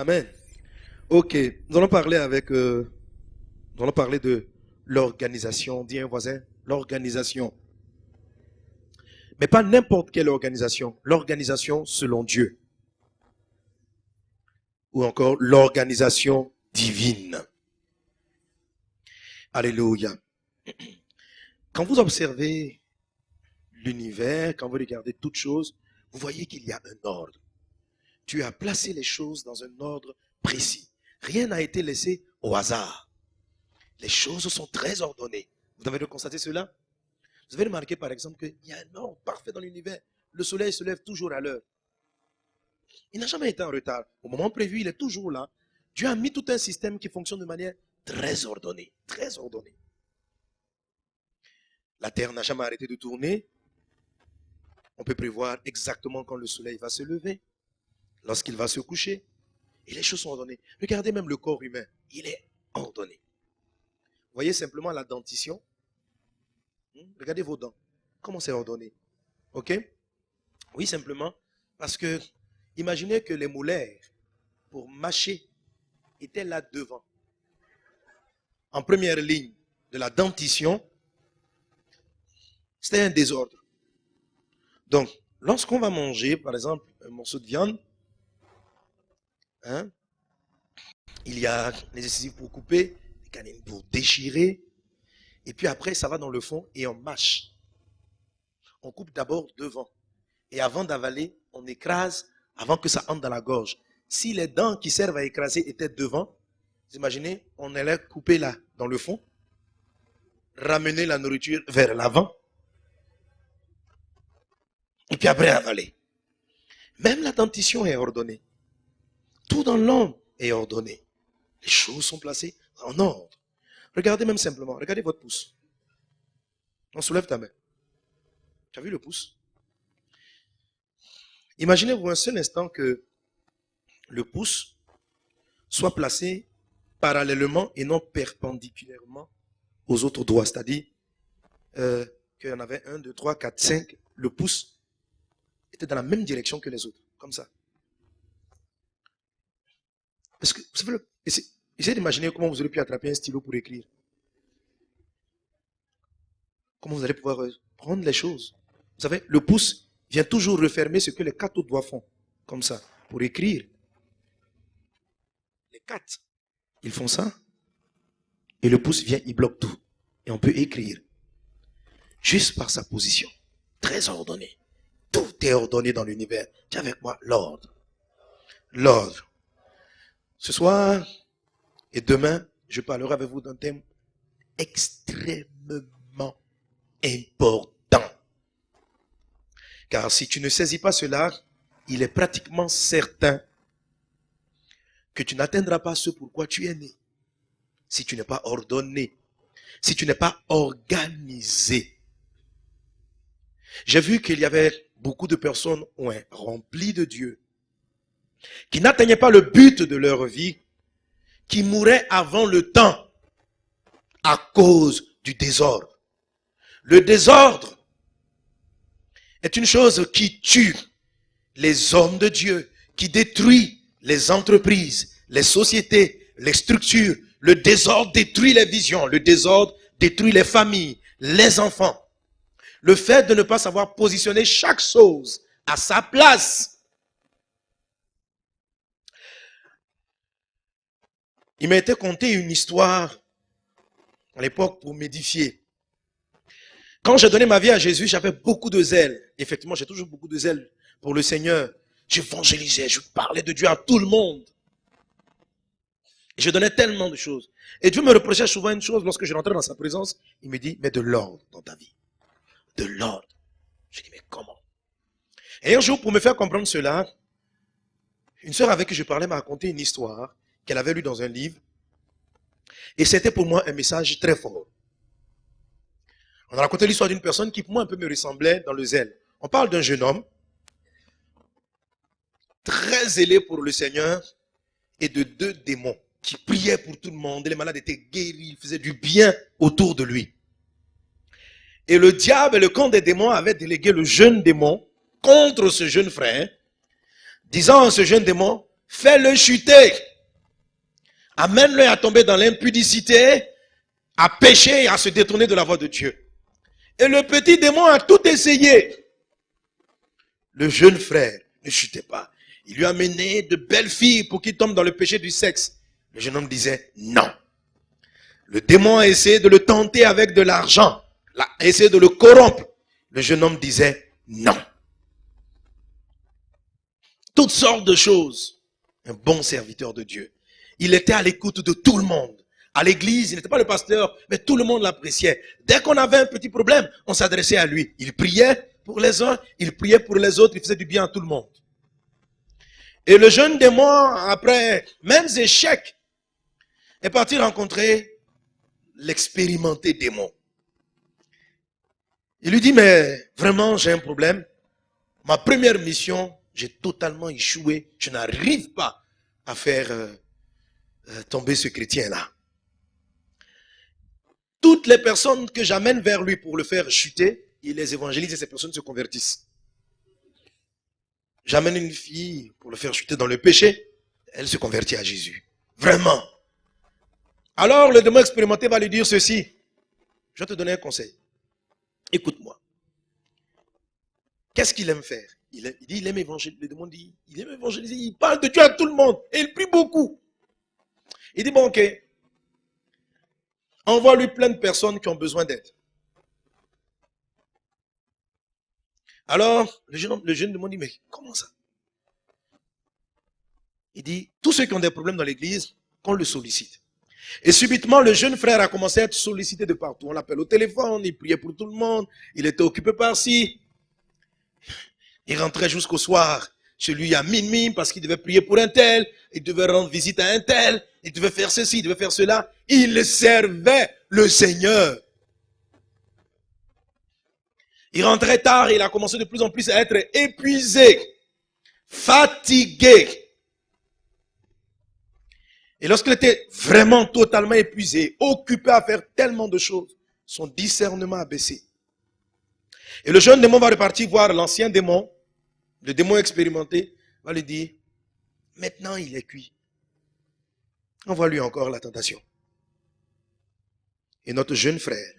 Amen. Ok, nous allons parler de l'organisation. Dis un voisin, l'organisation. Mais pas n'importe quelle organisation. L'organisation selon Dieu. Ou encore l'organisation divine. Alléluia. Quand vous observez l'univers, quand vous regardez toutes choses, vous voyez qu'il y a un ordre. Tu as placé les choses dans un ordre précis. Rien n'a été laissé au hasard. Les choses sont très ordonnées. Vous avez constaté cela? Vous avez remarqué par exemple qu'il y a un ordre parfait dans l'univers. Le soleil se lève toujours à l'heure. Il n'a jamais été en retard. Au moment prévu, il est toujours là. Dieu a mis tout un système qui fonctionne de manière très ordonnée. Très ordonnée. La terre n'a jamais arrêté de tourner. On peut prévoir exactement quand le soleil va se lever, lorsqu'il va se coucher. Et les choses sont ordonnées. Regardez même le corps humain. Il est ordonné. Voyez simplement la dentition. Regardez vos dents. Comment c'est ordonné? Ok? Oui, simplement. Parce que, imaginez que les molaires, pour mâcher, étaient là devant. En première ligne de la dentition, c'était un désordre. Donc, lorsqu'on va manger, par exemple, un morceau de viande, il y a les incisives pour couper, les canines pour déchirer, et puis après, ça va dans le fond et on mâche. On coupe d'abord devant. Et avant d'avaler, on écrase avant que ça entre dans la gorge. Si les dents qui servent à écraser étaient devant, vous imaginez, on allait couper là, dans le fond, ramener la nourriture vers l'avant, et puis après avaler. Même la dentition est ordonnée. Tout dans l'homme est ordonné. Les choses sont placées en ordre. Regardez même simplement, regardez votre pouce. On soulève ta main. Tu as vu le pouce? Imaginez-vous un seul instant que le pouce soit placé parallèlement et non perpendiculairement aux autres doigts. C'est-à-dire qu'il y en avait 1, 2, 3, 4, 5. Le pouce était dans la même direction que les autres, comme ça. Est-ce que vous savez, essayez d'imaginer comment vous aurez pu attraper un stylo pour écrire. Comment vous allez pouvoir prendre les choses. Vous savez, le pouce vient toujours refermer ce que les 4 autres doigts font. Comme ça, pour écrire. Les 4, ils font ça. Et le pouce vient, il bloque tout. Et on peut écrire. Juste par sa position. Très ordonné. Tout est ordonné dans l'univers. Tiens avec moi, l'ordre. L'ordre. Ce soir et demain, je parlerai avec vous d'un thème extrêmement important. Car si tu ne saisis pas cela, il est pratiquement certain que tu n'atteindras pas ce pourquoi tu es né. Si tu n'es pas ordonné, si tu n'es pas organisé. J'ai vu qu'il y avait beaucoup de personnes remplies de Dieu, qui n'atteignaient pas le but de leur vie, qui mouraient avant le temps à cause du désordre. Le désordre est une chose qui tue les hommes de Dieu, qui détruit les entreprises, les sociétés, les structures. Le désordre détruit les visions, le désordre détruit les familles, les enfants. Le fait de ne pas savoir positionner chaque chose à sa place. Il m'a été conté une histoire à l'époque pour m'édifier. Quand j'ai donné ma vie à Jésus, j'avais beaucoup de zèle. Effectivement, j'ai toujours beaucoup de zèle pour le Seigneur. J'évangélisais, je parlais de Dieu à tout le monde. Et je donnais tellement de choses. Et Dieu me reprochait souvent une chose lorsque je rentrais dans sa présence. Il me dit, mets de l'ordre dans ta vie. De l'ordre. Je dis, mais comment? Et un jour, pour me faire comprendre cela, une sœur avec qui je parlais m'a raconté une histoire qu'elle avait lue dans un livre. Et c'était pour moi un message très fort. On a raconté l'histoire d'une personne qui pour moi un peu me ressemblait dans le zèle. On parle d'un jeune homme très zélé pour le Seigneur et de 2 démons qui priaient pour tout le monde. Et les malades étaient guéris, ils faisaient du bien autour de lui. Et le diable et le camp des démons avaient délégué le jeune démon contre ce jeune frère, disant à ce jeune démon, fais-le chuter, amène-le à tomber dans l'impudicité, à pécher et à se détourner de la voie de Dieu. Et le petit démon a tout essayé. Le jeune frère ne chutait pas. Il lui a amené de belles filles pour qu'il tombe dans le péché du sexe. Le jeune homme disait non. Le démon a essayé de le tenter avec de l'argent, a essayé de le corrompre. Le jeune homme disait non. Toutes sortes de choses. Un bon serviteur de Dieu. Il était à l'écoute de tout le monde. À l'église, il n'était pas le pasteur, mais tout le monde l'appréciait. Dès qu'on avait un petit problème, on s'adressait à lui. Il priait pour les uns, il priait pour les autres, il faisait du bien à tout le monde. Et le jeune démon, après mêmes échecs, est parti rencontrer l'expérimenté démon. Il lui dit, mais vraiment, j'ai un problème. Ma première mission, j'ai totalement échoué. Je n'arrive pas à faire tomber ce chrétien-là. Toutes les personnes que j'amène vers lui pour le faire chuter, il les évangélise et ces personnes se convertissent. J'amène une fille pour le faire chuter dans le péché, elle se convertit à Jésus. Vraiment. Alors le démon expérimenté va lui dire ceci. Je vais te donner un conseil. Écoute-moi. Qu'est-ce qu'il aime faire? Il dit, il aime évangéliser. Le démon dit, il aime évangéliser. Il parle de Dieu à tout le monde. Et il prie beaucoup. Il dit, bon, ok. Envoie-lui plein de personnes qui ont besoin d'aide. Alors, le jeune démon dit, mais comment ça? Il dit, tous ceux qui ont des problèmes dans l'église, qu'on le sollicite. Et subitement, le jeune frère a commencé à être sollicité de partout. On l'appelle au téléphone, il priait pour tout le monde, il était occupé par-ci. Il rentrait jusqu'au soir chez lui à minuit parce qu'il devait prier pour un tel, il devait rendre visite à un tel, il devait faire ceci, il devait faire cela. Il servait le Seigneur. Il rentrait tard et il a commencé de plus en plus à être épuisé, fatigué. Et lorsqu'il était vraiment totalement épuisé, occupé à faire tellement de choses, son discernement a baissé. Et le jeune démon va repartir voir l'ancien démon, le démon expérimenté, va lui dire, maintenant il est cuit. Envoie-lui encore la tentation. Et notre jeune frère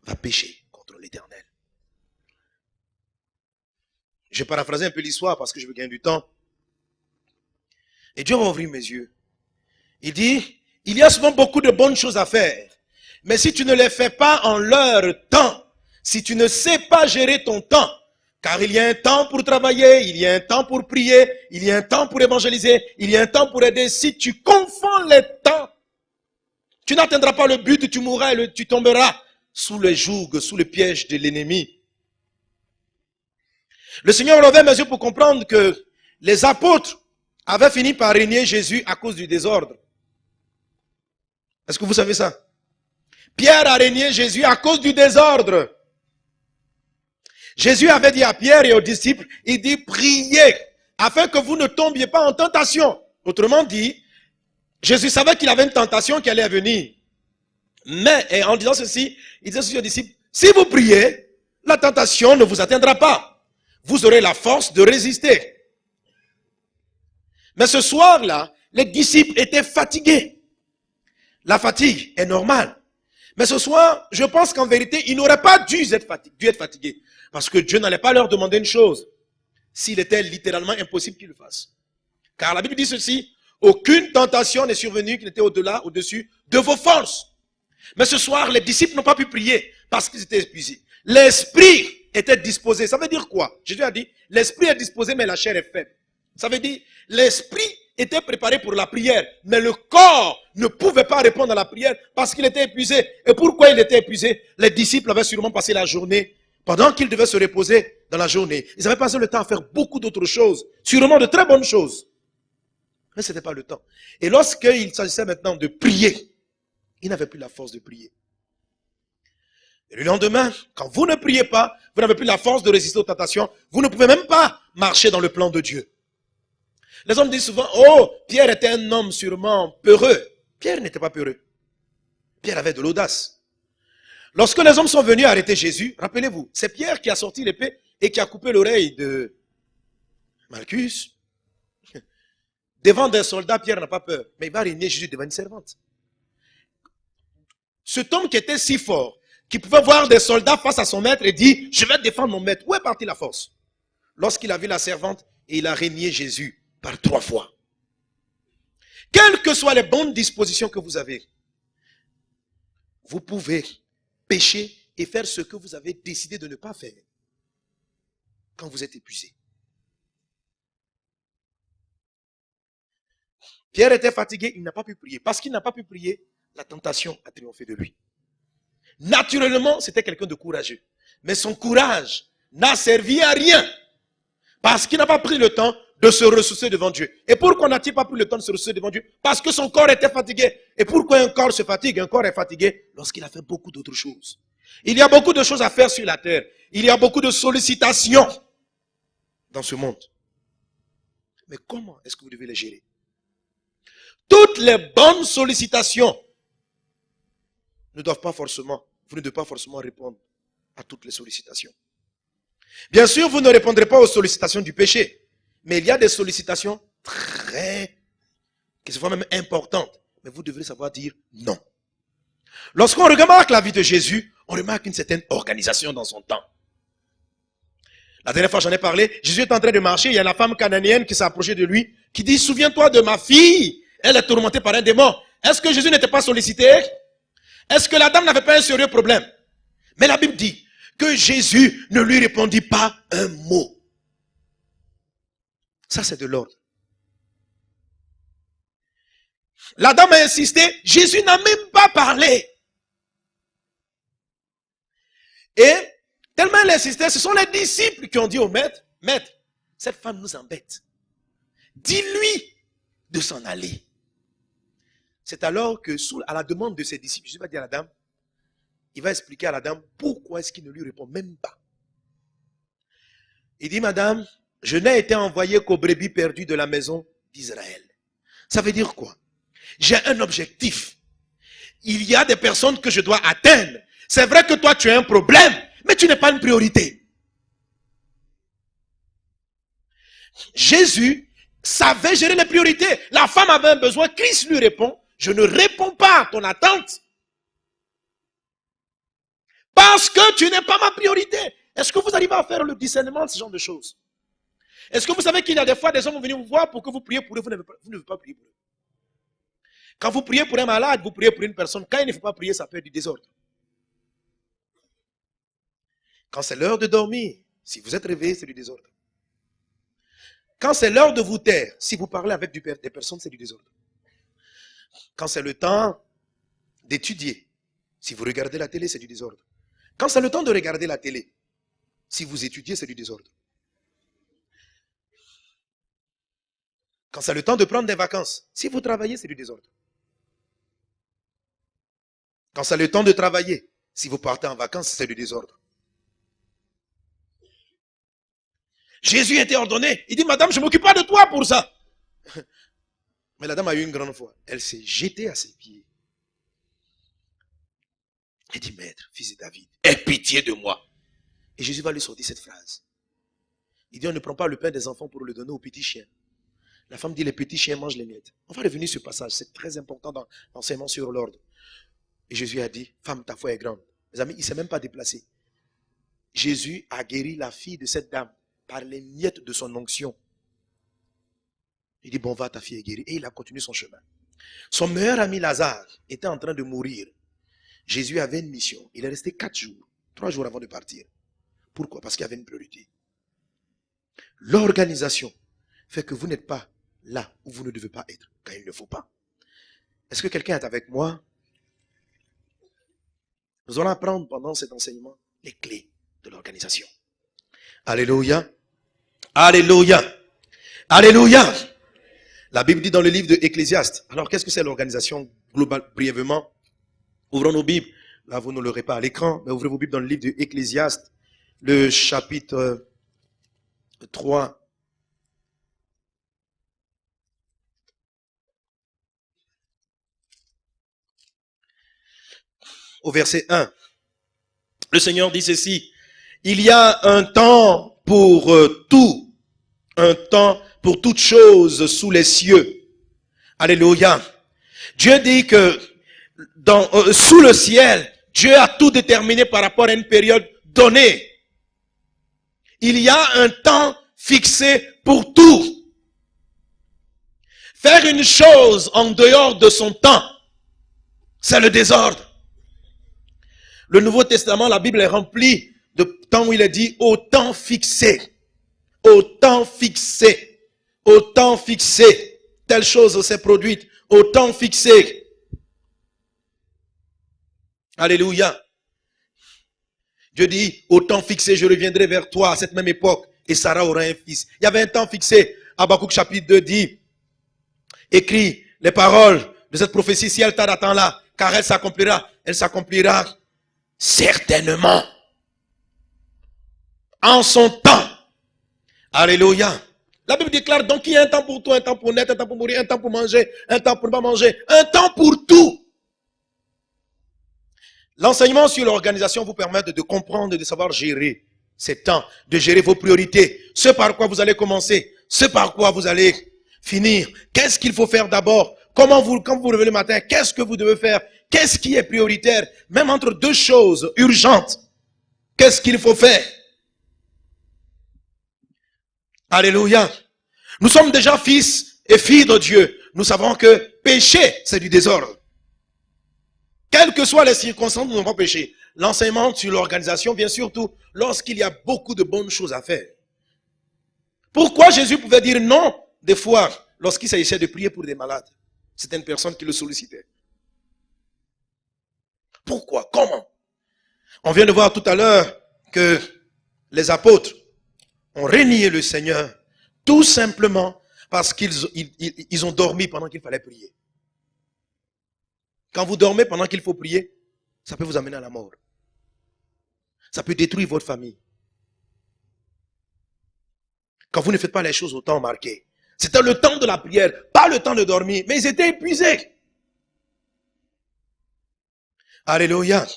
va pécher contre l'Éternel. Je vais paraphraser un peu l'histoire parce que je veux gagner du temps. Et Dieu va ouvrir mes yeux. Il dit, il y a souvent beaucoup de bonnes choses à faire. Mais si tu ne les fais pas en leur temps, si tu ne sais pas gérer ton temps, car il y a un temps pour travailler, il y a un temps pour prier, il y a un temps pour évangéliser, il y a un temps pour aider. Si tu confonds les temps, tu n'atteindras pas le but, tu mourras et tu tomberas sous le joug, sous le piège de l'ennemi. Le Seigneur levait mes yeux pour comprendre que les apôtres avaient fini par régner Jésus à cause du désordre. Est-ce que vous savez ça? Pierre a régné Jésus à cause du désordre. Jésus avait dit à Pierre et aux disciples, il dit, priez afin que vous ne tombiez pas en tentation. Autrement dit, Jésus savait qu'il avait une tentation qui allait venir. Mais, et en disant ceci, il disait aux disciples, si vous priez, la tentation ne vous atteindra pas. Vous aurez la force de résister. Mais ce soir-là, les disciples étaient fatigués. La fatigue est normale. Mais ce soir, je pense qu'en vérité, ils n'auraient pas dû être fatigués. Parce que Dieu n'allait pas leur demander une chose, s'il était littéralement impossible qu'ils le fassent. Car la Bible dit ceci, aucune tentation n'est survenue qui n'était au-delà, au-dessus de vos forces. Mais ce soir, les disciples n'ont pas pu prier parce qu'ils étaient épuisés. L'esprit était disposé. Ça veut dire quoi? Jésus a dit, l'esprit est disposé, mais la chair est faible. Ça veut dire, l'esprit était préparé pour la prière, mais le corps ne pouvait pas répondre à la prière parce qu'il était épuisé. Et pourquoi il était épuisé? Les disciples avaient sûrement passé la journée, pendant qu'ils devaient se reposer dans la journée. Ils avaient passé le temps à faire beaucoup d'autres choses, sûrement de très bonnes choses. Mais ce n'était pas le temps. Et lorsqu'il s'agissait maintenant de prier, ils n'avaient plus la force de prier. Et le lendemain, quand vous ne priez pas, vous n'avez plus la force de résister aux tentations, vous ne pouvez même pas marcher dans le plan de Dieu. Les hommes disent souvent, oh, Pierre était un homme sûrement peureux. Pierre n'était pas peureux. Pierre avait de l'audace. Lorsque les hommes sont venus arrêter Jésus, rappelez-vous, c'est Pierre qui a sorti l'épée et qui a coupé l'oreille de Malchus, Devant des soldats, Pierre n'a pas peur. Mais il va régner Jésus devant une servante. Cet homme qui était si fort, qui pouvait voir des soldats face à son maître et dire, je vais défendre mon maître. Où est partie la force? Lorsqu'il a vu la servante et il a régné Jésus par 3 fois. Quelles que soient les bonnes dispositions que vous avez, vous pouvez pécher et faire ce que vous avez décidé de ne pas faire quand vous êtes épuisé. Pierre était fatigué, il n'a pas pu prier. Parce qu'il n'a pas pu prier, la tentation a triomphé de lui. Naturellement, c'était quelqu'un de courageux. Mais son courage n'a servi à rien. Parce qu'il n'a pas pris le temps de se ressourcer devant Dieu. Et pourquoi n'a-t-il pas pris le temps de se ressourcer devant Dieu? Parce que son corps était fatigué. Et pourquoi un corps se fatigue? Un corps est fatigué lorsqu'il a fait beaucoup d'autres choses. Il y a beaucoup de choses à faire sur la terre. Il y a beaucoup de sollicitations dans ce monde. Mais comment est-ce que vous devez les gérer? Toutes les bonnes sollicitations ne doivent pas forcément, vous ne devez pas forcément répondre à toutes les sollicitations. Bien sûr, vous ne répondrez pas aux sollicitations du péché. Mais il y a des sollicitations qui sont même importantes. Mais vous devrez savoir dire non. Lorsqu'on remarque la vie de Jésus, on remarque une certaine organisation dans son temps. La dernière fois, j'en ai parlé. Jésus est en train de marcher. Il y a la femme cananéenne qui s'est approchée de lui, qui dit, souviens-toi de ma fille. Elle est tourmentée par un démon. Est-ce que Jésus n'était pas sollicité? Est-ce que la dame n'avait pas un sérieux problème? Mais la Bible dit que Jésus ne lui répondit pas un mot. Ça, c'est de l'ordre. La dame a insisté. Jésus n'a même pas parlé. Et tellement elle insistait, ce sont les disciples qui ont dit au maître, maître, cette femme nous embête. Dis-lui de s'en aller. C'est alors que, à la demande de ses disciples, Jésus va dire à la dame, il va expliquer à la dame pourquoi est-ce qu'il ne lui répond même pas. Il dit, madame, je n'ai été envoyé qu'aux brebis perdues de la maison d'Israël. Ça veut dire quoi? J'ai un objectif. Il y a des personnes que je dois atteindre. C'est vrai que toi, tu as un problème, mais tu n'es pas une priorité. Jésus savait gérer les priorités. La femme avait un besoin, Christ lui répond, je ne réponds pas à ton attente parce que tu n'es pas ma priorité. Est-ce que vous arrivez à faire le discernement de ce genre de choses? Est-ce que vous savez qu'il y a des fois des hommes vont venir vous voir pour que vous priez pour eux, vous ne devez pas prier pour eux. Quand vous priez pour un malade, vous priez pour une personne. Quand il ne faut pas prier, ça peut être du désordre. Quand c'est l'heure de dormir, si vous êtes réveillé, c'est du désordre. Quand c'est l'heure de vous taire, si vous parlez avec des personnes, c'est du désordre. Quand c'est le temps d'étudier, si vous regardez la télé, c'est du désordre. Quand c'est le temps de regarder la télé, si vous étudiez, c'est du désordre. Quand c'est le temps de prendre des vacances, si vous travaillez, c'est du désordre. Quand c'est le temps de travailler, si vous partez en vacances, c'est du désordre. Jésus était ordonné. Il dit, madame, je ne m'occupe pas de toi pour ça. Mais la dame a eu une grande foi. Elle s'est jetée à ses pieds. Elle dit, maître, fils de David, aie pitié de moi. Et Jésus va lui sortir cette phrase. Il dit, on ne prend pas le pain des enfants pour le donner aux petits chiens. La femme dit, les petits chiens mangent les miettes. On va revenir sur ce passage. C'est très important dans l'enseignement sur l'ordre. Et Jésus a dit, femme, ta foi est grande. Mes amis, il ne s'est même pas déplacé. Jésus a guéri la fille de cette dame par les miettes de son onction. Il dit, bon, va, ta fille est guérie. Et il a continué son chemin. Son meilleur ami Lazare était en train de mourir. Jésus avait une mission. Il est resté 4 jours, 3 jours avant de partir. Pourquoi? Parce qu'il y avait une priorité. L'organisation fait que vous n'êtes pas là où vous ne devez pas être, quand il ne faut pas. Est-ce que quelqu'un est avec moi? Nous allons apprendre pendant cet enseignement les clés de l'organisation. Alléluia. Alléluia. Alléluia. La Bible dit dans le livre de Ecclésiaste. Alors, qu'est-ce que c'est l'organisation globale? Brièvement, ouvrons nos Bibles. Là, vous ne l'aurez pas à l'écran, mais ouvrez vos Bibles dans le livre de Ecclésiaste, le chapitre 3. Au verset 1. Le Seigneur dit ceci. Il y a un temps pour tout, un temps pour toute chose sous les cieux. Alléluia. Dieu dit que sous le ciel, Dieu a tout déterminé par rapport à une période donnée. Il y a un temps fixé pour tout. Faire une chose en dehors de son temps, c'est le désordre. Le Nouveau Testament, la Bible est remplie de temps où il est dit au temps fixé. Au temps fixé. Au temps fixé. Telle chose s'est produite. Au temps fixé. Alléluia. Dieu dit, au temps fixé, je reviendrai vers toi à cette même époque et Sarah aura un fils. Il y avait un temps fixé. Habakkuk chapitre 2 dit, écris les paroles de cette prophétie, si elle tarde à temps là, car elle s'accomplira certainement. En son temps. Alléluia. La Bible déclare donc qu'il y a un temps pour tout, un temps pour naître, un temps pour mourir, un temps pour manger, un temps pour ne pas manger, un temps pour tout. L'enseignement sur l'organisation vous permet de comprendre et de savoir gérer ces temps, de gérer vos priorités, ce par quoi vous allez commencer, ce par quoi vous allez finir. Qu'est-ce qu'il faut faire d'abord? Quand vous vous levez le matin, qu'est-ce que vous devez faire? Qu'est-ce qui est prioritaire? Même entre deux choses urgentes, qu'est-ce qu'il faut faire? Alléluia. Nous sommes déjà fils et filles de Dieu. Nous savons que pécher, c'est du désordre. Quelles que soient les circonstances, nous n'avons pas péché. L'enseignement sur l'organisation vient surtout lorsqu'il y a beaucoup de bonnes choses à faire. Pourquoi Jésus pouvait dire non des fois lorsqu'il s'agissait de prier pour des malades? C'était une personne qui le sollicitait. Pourquoi? Comment? On vient de voir tout à l'heure que les apôtres ont renié le Seigneur tout simplement parce qu'ils ont dormi pendant qu'il fallait prier. Quand vous dormez pendant qu'il faut prier, ça peut vous amener à la mort. Ça peut détruire votre famille. Quand vous ne faites pas les choses au temps marqué. C'était le temps de la prière, pas le temps de dormir, mais ils étaient épuisés. Alléluia.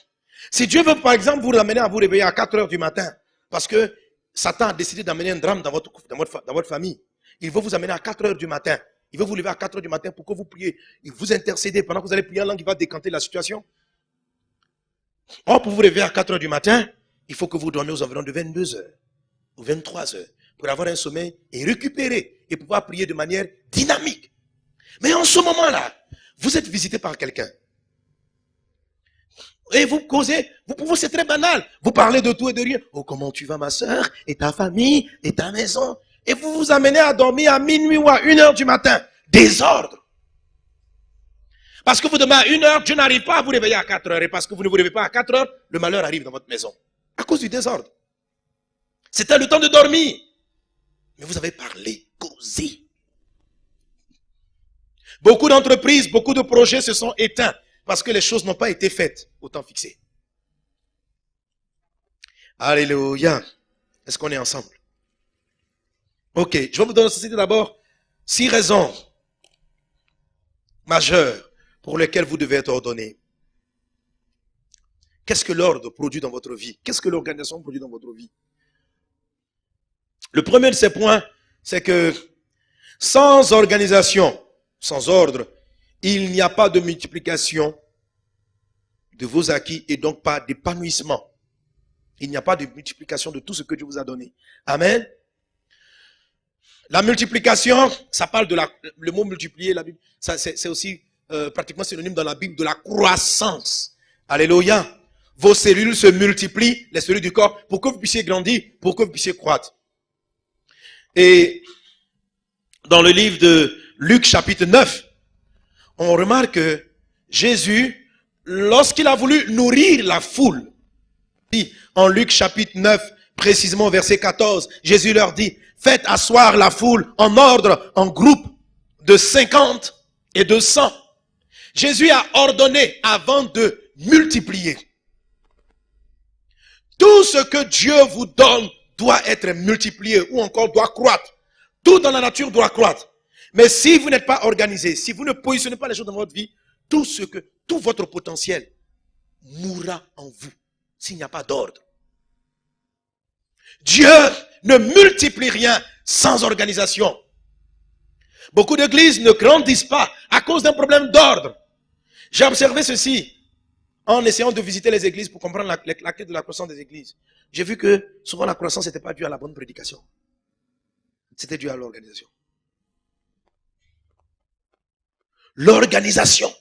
Si Dieu veut par exemple vous ramener à vous réveiller à 4 heures du matin, parce que Satan a décidé d'amener un drame dans votre famille, il veut vous amener à 4 heures du matin. Il veut vous lever à 4 heures du matin pour que vous priez. Il vous intercédez pendant que vous allez prier en langue, il va décanter la situation. Or, pour vous réveiller à 4 heures du matin, il faut que vous dormiez aux environs de 22 heures ou 23 heures pour avoir un sommeil et récupérer et pouvoir prier de manière dynamique. Mais en ce moment-là, vous êtes visité par quelqu'un. Et vous causez, pour vous c'est très banal. Vous parlez de tout et de rien. Oh, comment tu vas ma soeur? Et ta famille? Et ta maison? Et vous vous amenez à dormir à minuit ou à 1 heure du matin. Désordre. Parce que vous dormez à 1 heure, Dieu n'arrive pas à vous réveiller à 4 heures. Et parce que vous ne vous réveillez pas à 4 heures, le malheur arrive dans votre maison. À cause du désordre. C'était le temps de dormir. Mais vous avez parlé, causé. Beaucoup d'entreprises, beaucoup de projets se sont éteints parce que les choses n'ont pas été faites au temps fixé. Alléluia. Est-ce qu'on est ensemble? Ok, je vais vous donner ceci d'abord 6 raisons majeures pour lesquelles vous devez être ordonné. Qu'est-ce que l'ordre produit dans votre vie? Qu'est-ce que l'organisation produit dans votre vie? Le premier de ces points, c'est que sans organisation, sans ordre, il n'y a pas de multiplication de vos acquis et donc pas d'épanouissement. Il n'y a pas de multiplication de tout ce que Dieu vous a donné. Amen. La multiplication, ça parle de le mot multiplier, la Bible, c'est aussi pratiquement synonyme dans la Bible de la croissance. Alléluia. Vos cellules se multiplient, les cellules du corps, pour que vous puissiez grandir, pour que vous puissiez croître. Et dans le livre de Luc chapitre 9, on remarque que Jésus, lorsqu'il a voulu nourrir la foule, en Luc chapitre 9, précisément verset 14, Jésus leur dit, faites asseoir la foule en ordre, en groupe de 50 et de 100. Jésus a ordonné avant de multiplier. Tout ce que Dieu vous donne doit être multiplié ou encore doit croître. Tout dans la nature doit croître. Mais si vous n'êtes pas organisé, si vous ne positionnez pas les choses dans votre vie, tout votre potentiel mourra en vous s'il n'y a pas d'ordre. Dieu ne multiplie rien sans organisation. Beaucoup d'églises ne grandissent pas à cause d'un problème d'ordre. J'ai observé ceci en essayant de visiter les églises pour comprendre la clé de la croissance des églises. J'ai vu que souvent la croissance n'était pas due à la bonne prédication. C'était dû à l'organisation. L'organisation.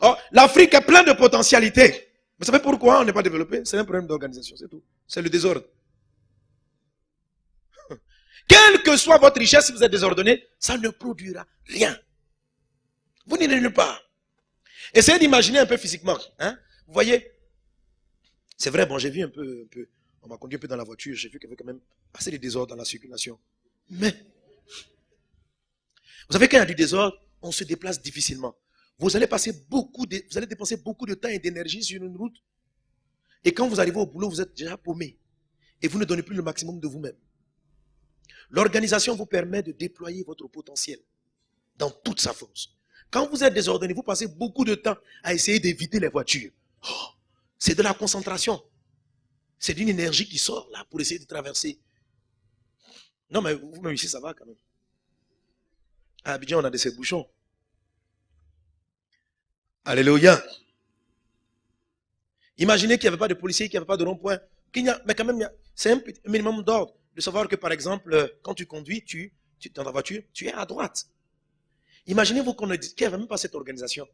Oh, l'Afrique est pleine de potentialités. Vous savez pourquoi on n'est pas développé? C'est un problème d'organisation, c'est tout. C'est le désordre. Quelle que soit votre richesse, si vous êtes désordonné, ça ne produira rien. Vous n'irez nulle part. Essayez d'imaginer un peu physiquement. Hein? Vous voyez, c'est vrai, bon, j'ai vu un peu, on m'a conduit un peu dans la voiture, j'ai vu qu'il y avait quand même assez de désordre dans la circulation. Mais, vous savez, quand il y a du désordre, on se déplace difficilement. Vous allez dépenser beaucoup de temps et d'énergie sur une route. Et quand vous arrivez au boulot, vous êtes déjà paumé. Et vous ne donnez plus le maximum de vous-même. L'organisation vous permet de déployer votre potentiel dans toute sa force. Quand vous êtes désordonné, vous passez beaucoup de temps à essayer d'éviter les voitures. Oh, c'est de la concentration. C'est d'une énergie qui sort là pour essayer de traverser. Non, mais vous-même ici, ça va quand même. À Abidjan, on a de ces bouchons. Alléluia. Imaginez qu'il n'y avait pas de policiers, qu'il n'y avait pas de rond-point. Mais quand même, c'est un minimum d'ordre de savoir que, par exemple, quand tu conduis, dans ta voiture, tu es à droite. Imaginez-vous qu'il n'y avait même pas cette organisation.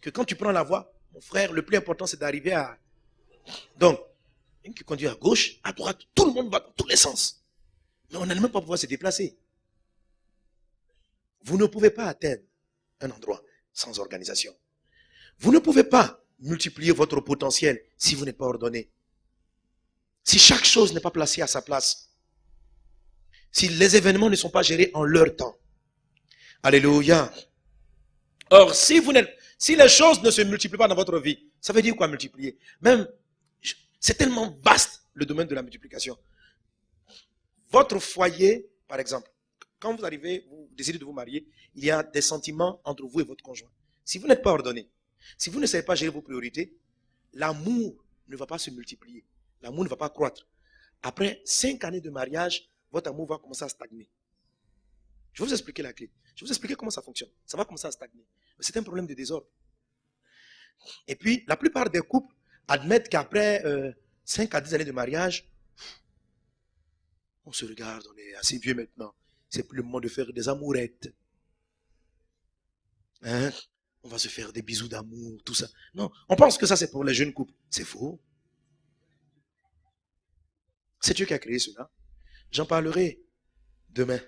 Que quand tu prends la voie, mon frère, le plus important, c'est d'arriver à... Donc, qui conduit à gauche, à droite, tout le monde va dans tous les sens. Mais on n'a même pas pouvoir se déplacer. Vous ne pouvez pas atteindre un endroit sans organisation. Vous ne pouvez pas multiplier votre potentiel si vous n'êtes pas ordonné. Si chaque chose n'est pas placée à sa place. Si les événements ne sont pas gérés en leur temps. Alléluia. Or, si les choses ne se multiplient pas dans votre vie, ça veut dire quoi multiplier? Même, c'est tellement vaste le domaine de la multiplication. Votre foyer, par exemple, quand vous arrivez, vous décidez de vous marier, il y a des sentiments entre vous et votre conjoint. Si vous n'êtes pas ordonné, si vous ne savez pas gérer vos priorités, l'amour ne va pas se multiplier. L'amour ne va pas croître. Après 5 années de mariage, votre amour va commencer à stagner. Je vais vous expliquer la clé. Je vais vous expliquer comment ça fonctionne. Ça va commencer à stagner. C'est un problème de désordre. Et puis, la plupart des couples admettent qu'après 5 à 10 années de mariage, on se regarde, on est assez vieux maintenant. C'est plus le moment de faire des amourettes. Hein? On va se faire des bisous d'amour, tout ça. Non, on pense que ça c'est pour les jeunes couples. C'est faux. C'est Dieu qui a créé cela. J'en parlerai demain.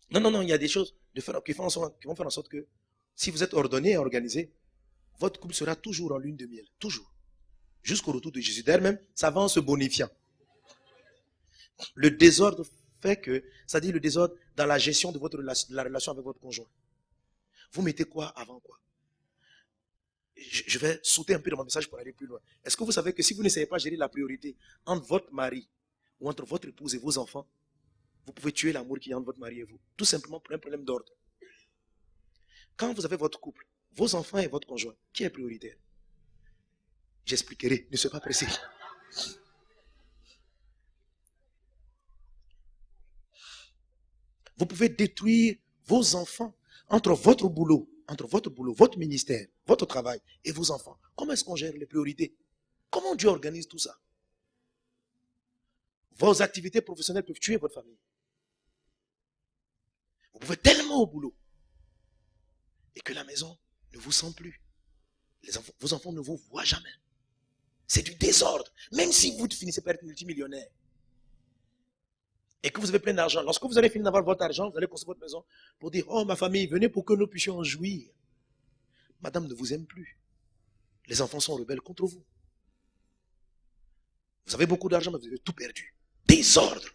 Non, il y a des choses qui vont faire en sorte que si vous êtes ordonné et organisé, votre couple sera toujours en lune de miel. Toujours. Jusqu'au retour de Jésus. D'ailleurs même, ça va en se bonifiant. Le désordre fait que, c'est-à-dire le désordre dans la gestion de la relation avec votre conjoint. Vous mettez quoi avant quoi? Je vais sauter un peu dans mon message pour aller plus loin. Est-ce que vous savez que si vous ne savez pas gérer la priorité entre votre mari ou entre votre épouse et vos enfants, vous pouvez tuer l'amour qui est entre votre mari et vous. Tout simplement pour un problème d'ordre. Quand vous avez votre couple, vos enfants et votre conjoint, qui est prioritaire? J'expliquerai, ne soyez pas pressé. Vous pouvez détruire vos enfants entre votre boulot, votre ministère, votre travail et vos enfants. Comment est-ce qu'on gère les priorités? Comment Dieu organise tout ça? Vos activités professionnelles peuvent tuer votre famille. Vous pouvez tellement au boulot et que la maison ne vous sent plus. Vos enfants ne vous voient jamais. C'est du désordre. Même si vous finissez par être multimillionnaire et que vous avez plein d'argent, lorsque vous allez finir d'avoir votre argent, vous allez construire votre maison pour dire, oh ma famille, venez pour que nous puissions en jouir. Madame ne vous aime plus. Les enfants sont rebelles contre vous. Vous avez beaucoup d'argent, mais vous avez tout perdu. Désordre.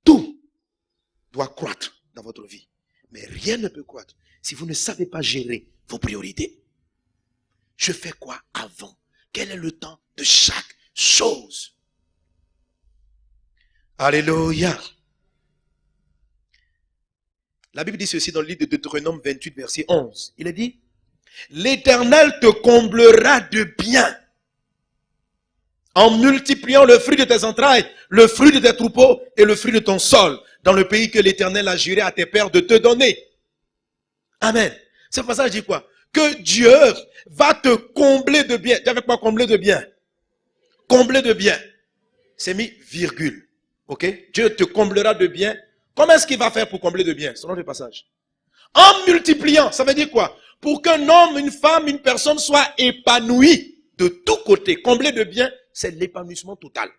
Tout doit croître dans votre vie. Mais rien ne peut croître si vous ne savez pas gérer vos priorités. Je fais quoi avant? Quel est le temps de chaque chose? Alléluia. La Bible dit ceci dans le livre de Deutéronome 28, verset 11. Il est dit, L'Éternel te comblera de bien en multipliant le fruit de tes entrailles, le fruit de tes troupeaux et le fruit de ton sol, dans le pays que l'Éternel a juré à tes pères de te donner. Amen. Ce passage dit quoi? Que Dieu va te combler de bien. Tu avec quoi combler de bien? Combler de bien. C'est mis virgule. Ok? Dieu te comblera de bien. Comment est-ce qu'il va faire pour combler de bien? Selon le passage. En multipliant. Ça veut dire quoi? Pour qu'un homme, une femme, une personne soit épanoui de tous côtés. Combler de bien, c'est l'épanouissement total.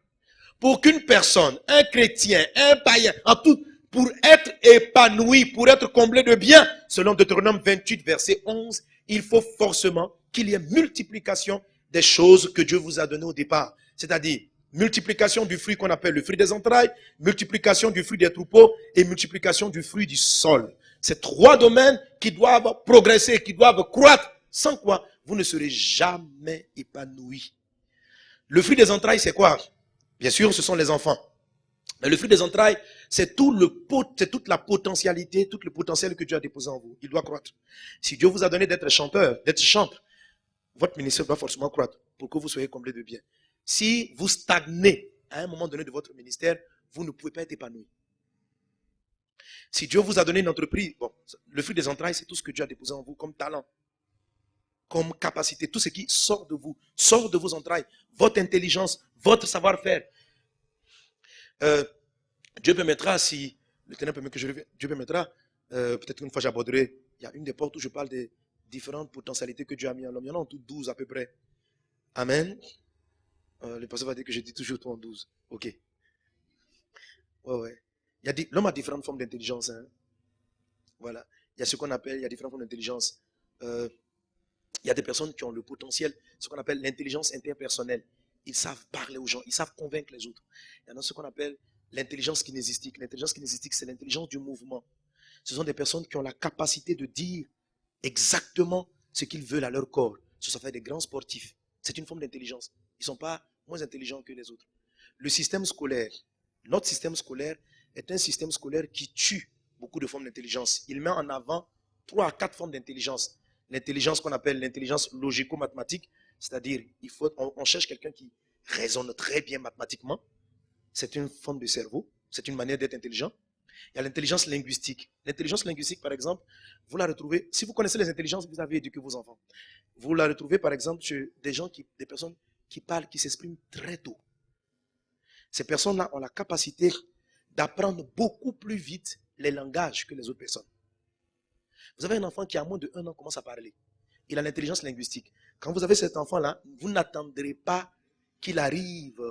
Pour qu'une personne, un chrétien, un païen, en tout, pour être épanoui, pour être comblé de bien, selon Deutéronome 28, verset 11, il faut forcément qu'il y ait multiplication des choses que Dieu vous a données au départ. C'est-à-dire, multiplication du fruit qu'on appelle le fruit des entrailles, multiplication du fruit des troupeaux et multiplication du fruit du sol. C'est trois domaines qui doivent progresser, qui doivent croître, sans quoi vous ne serez jamais épanoui. Le fruit des entrailles, c'est quoi? Bien sûr, ce sont les enfants. Mais le fruit des entrailles, c'est toute la potentialité, tout le potentiel que Dieu a déposé en vous. Il doit croître. Si Dieu vous a donné d'être chanteur, d'être chantre, votre ministère doit forcément croître pour que vous soyez comblés de bien. Si vous stagnez à un moment donné de votre ministère, vous ne pouvez pas être épanoui. Si Dieu vous a donné une entreprise, bon, le fruit des entrailles, c'est tout ce que Dieu a déposé en vous comme talent, comme capacité, tout ce qui sort de vous, sort de vos entrailles, votre intelligence, votre savoir-faire. Dieu permettra, si le Ténèbre permet que je revienne, Dieu permettra, peut-être qu'une fois j'aborderai, il y a une des portes où je parle des différentes potentialités que Dieu a mis en l'homme. Il y en a en tout 12 à peu près. Amen. Le pasteur va dire que je dis toujours tout en 12. Ok. Ouais. L'homme a différentes formes d'intelligence. Hein. Voilà. Il y a ce qu'on appelle, il y a différentes formes d'intelligence. Il y a des personnes qui ont le potentiel, ce qu'on appelle l'intelligence interpersonnelle. Ils savent parler aux gens, ils savent convaincre les autres. Il y en a ce qu'on appelle l'intelligence kinésistique. L'intelligence kinésistique, c'est l'intelligence du mouvement. Ce sont des personnes qui ont la capacité de dire exactement ce qu'ils veulent à leur corps. Ça fait des grands sportifs. C'est une forme d'intelligence. Ils ne sont pas moins intelligents que les autres. Le système scolaire, notre système scolaire est un système scolaire qui tue beaucoup de formes d'intelligence. Il met en avant 3 à 4 formes d'intelligence. L'intelligence qu'on appelle l'intelligence logico-mathématique, c'est-à-dire on cherche quelqu'un qui raisonne très bien mathématiquement. C'est une forme de cerveau, c'est une manière d'être intelligent. Il y a l'intelligence linguistique. L'intelligence linguistique, par exemple, vous la retrouvez, si vous connaissez les intelligences, vous avez éduqué vos enfants. Vous la retrouvez, par exemple, chez des personnes qui parlent, qui s'expriment très tôt. Ces personnes-là ont la capacité d'apprendre beaucoup plus vite les langages que les autres personnes. Vous avez un enfant qui, à moins de 1 an, commence à parler. Il a l'intelligence linguistique. Quand vous avez cet enfant-là, vous n'attendrez pas qu'il arrive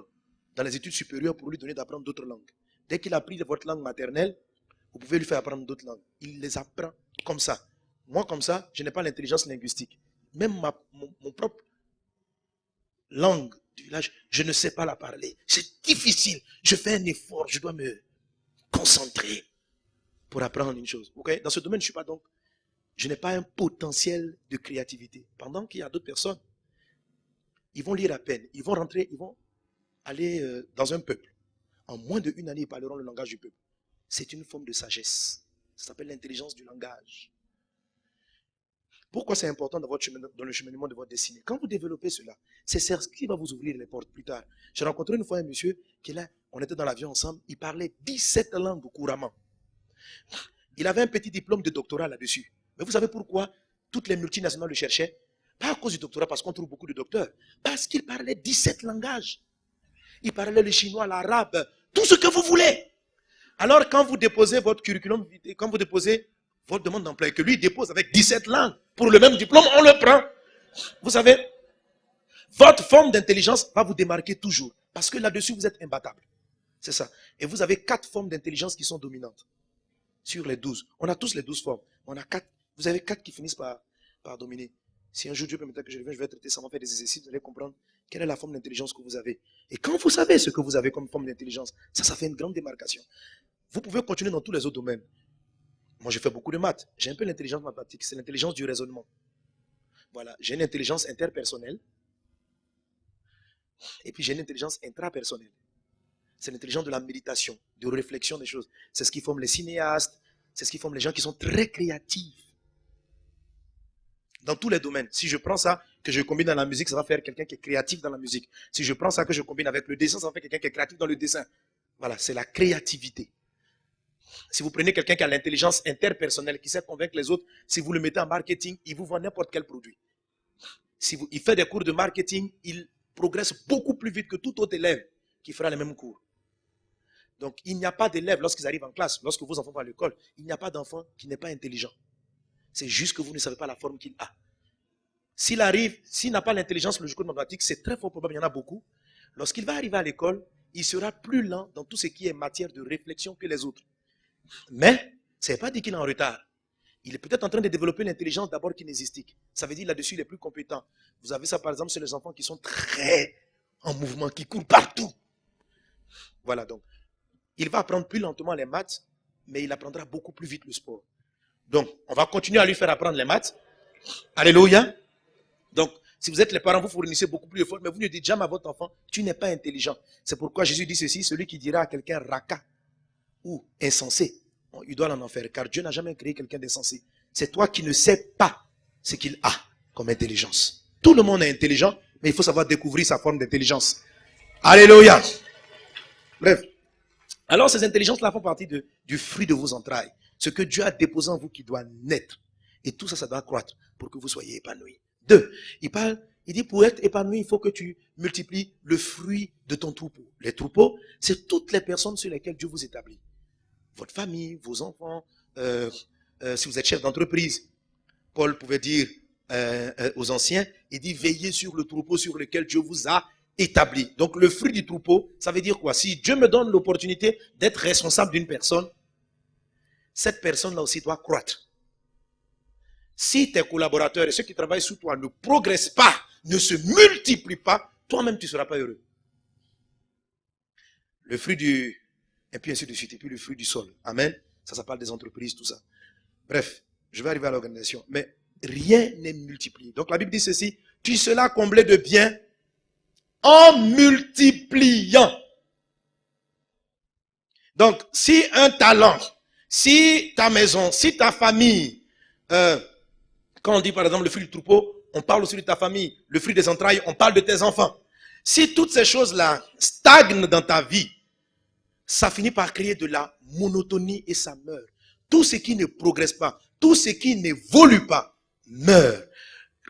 dans les études supérieures pour lui donner d'apprendre d'autres langues. Dès qu'il a appris votre langue maternelle, vous pouvez lui faire apprendre d'autres langues. Il les apprend comme ça. Moi, comme ça, je n'ai pas l'intelligence linguistique. Même mon propre langue du village, je ne sais pas la parler. C'est difficile. Je fais un effort, je dois me concentrer pour apprendre une chose. Okay? Dans ce domaine, je n'ai pas un potentiel de créativité. Pendant qu'il y a d'autres personnes, ils vont lire à peine, ils vont rentrer, ils vont aller dans un peuple. En moins d'1 année, ils parleront le langage du peuple. C'est une forme de sagesse. Ça s'appelle l'intelligence du langage. Pourquoi c'est important dans le cheminement de votre destinée? Quand vous développez cela, c'est ce qui va vous ouvrir les portes plus tard. J'ai rencontré une fois un monsieur qui est là, on était dans l'avion ensemble, il parlait 17 langues couramment. Il avait un petit diplôme de doctorat là-dessus. Mais vous savez pourquoi toutes les multinationales le cherchaient? Pas à cause du doctorat, parce qu'on trouve beaucoup de docteurs. Parce qu'il parlait 17 langages. Il parlait le chinois, l'arabe, tout ce que vous voulez. Alors quand vous déposez votre curriculum, quand vous déposez votre demande d'emploi et que lui dépose avec 17 langues pour le même diplôme, on le prend. Vous savez, votre forme d'intelligence va vous démarquer toujours. Parce que là-dessus, vous êtes imbattable. C'est ça. Et vous avez 4 formes d'intelligence qui sont dominantes. Sur les 12. On a tous les 12 formes. On a 4. Vous avez 4 qui finissent par dominer. Si un jour Dieu permet que je revienne, je vais traiter ça, on va faire des exercices, vous allez comprendre quelle est la forme d'intelligence que vous avez. Et quand vous savez ce que vous avez comme forme d'intelligence, ça fait une grande démarcation. Vous pouvez continuer dans tous les autres domaines. Moi, je fais beaucoup de maths. J'ai un peu l'intelligence mathématique. C'est l'intelligence du raisonnement. Voilà. J'ai une intelligence interpersonnelle. Et puis, j'ai une intelligence intrapersonnelle. C'est l'intelligence de la méditation, de réflexion des choses. C'est ce qui forme les cinéastes. C'est ce qui forme les gens qui sont très créatifs. Dans tous les domaines. Si je prends ça, que je combine dans la musique, ça va faire quelqu'un qui est créatif dans la musique. Si je prends ça, que je combine avec le dessin, ça va faire quelqu'un qui est créatif dans le dessin. Voilà, c'est la créativité. Si vous prenez quelqu'un qui a l'intelligence interpersonnelle, qui sait convaincre les autres, si vous le mettez en marketing, il vous vend n'importe quel produit. Il fait des cours de marketing, il progresse beaucoup plus vite que tout autre élève qui fera les mêmes cours. Donc, il n'y a pas d'élèves lorsqu'ils arrivent en classe, lorsque vos enfants vont à l'école, il n'y a pas d'enfant qui n'est pas intelligent. C'est juste que vous ne savez pas la forme qu'il a. S'il n'a pas l'intelligence logico-mathématique, c'est très fort probable, il y en a beaucoup. Lorsqu'il va arriver à l'école, il sera plus lent dans tout ce qui est matière de réflexion que les autres. Mais, ce n'est pas dit qu'il est en retard. Il est peut-être en train de développer l'intelligence d'abord kinésistique. Ça veut dire là-dessus, il est plus compétent. Vous avez ça par exemple sur les enfants qui sont très en mouvement, qui courent partout. Voilà, donc, il va apprendre plus lentement les maths, mais il apprendra beaucoup plus vite le sport. Donc, on va continuer à lui faire apprendre les maths. Alléluia. Donc, si vous êtes les parents, vous fournissez beaucoup plus d'efforts, mais vous ne dites jamais à votre enfant, tu n'es pas intelligent. C'est pourquoi Jésus dit ceci, celui qui dira à quelqu'un raka ou insensé, il doit l'en faire, car Dieu n'a jamais créé quelqu'un d'insensé. C'est toi qui ne sais pas ce qu'il a comme intelligence. Tout le monde est intelligent, mais il faut savoir découvrir sa forme d'intelligence. Alléluia. Bref. Alors, ces intelligences-là font partie du fruit de vos entrailles. Ce que Dieu a déposé en vous qui doit naître. Et tout ça, ça doit croître pour que vous soyez épanouis. 2. Il dit pour être épanoui, il faut que tu multiplies le fruit de ton troupeau. Les troupeaux, c'est toutes les personnes sur lesquelles Dieu vous établit. Votre famille, vos enfants, si vous êtes chef d'entreprise. Paul pouvait dire aux anciens, il dit veillez sur le troupeau sur lequel Dieu vous a établi. Donc le fruit du troupeau, ça veut dire quoi? Si Dieu me donne l'opportunité d'être responsable d'une personne, cette personne-là aussi doit croître. Si tes collaborateurs et ceux qui travaillent sous toi ne progressent pas, ne se multiplient pas, toi-même tu ne seras pas heureux. Le fruit du... Et puis ainsi de suite. Et puis le fruit du sol. Amen. Ça parle des entreprises, tout ça. Bref, je vais arriver à l'organisation. Mais rien n'est multiplié. Donc la Bible dit ceci. Tu seras comblé de biens en multipliant. Donc, si un talent, si ta maison, si ta famille, quand on dit par exemple le fruit du troupeau, on parle aussi de ta famille. Le fruit des entrailles, on parle de tes enfants. Si toutes ces choses-là stagnent dans ta vie, ça finit par créer de la monotonie et ça meurt. Tout ce qui ne progresse pas, tout ce qui n'évolue pas, meurt.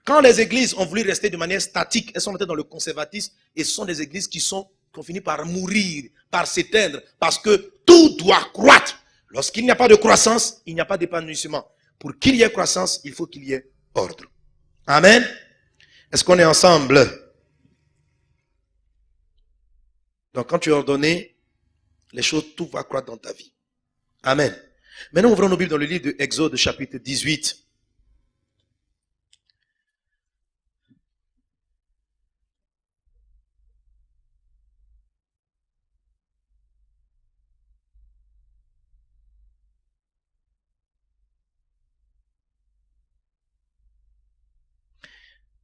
Quand les églises ont voulu rester de manière statique, elles sont restées dans le conservatisme et ce sont des églises qui ont fini par mourir, par s'éteindre, parce que tout doit croître. Lorsqu'il n'y a pas de croissance, il n'y a pas d'épanouissement. Pour qu'il y ait croissance, il faut qu'il y ait ordre. Amen. Est-ce qu'on est ensemble? Donc quand tu es ordonné, les choses, tout va croître dans ta vie. Amen. Maintenant, ouvrons nos Bibles dans le livre de Exode, chapitre 18.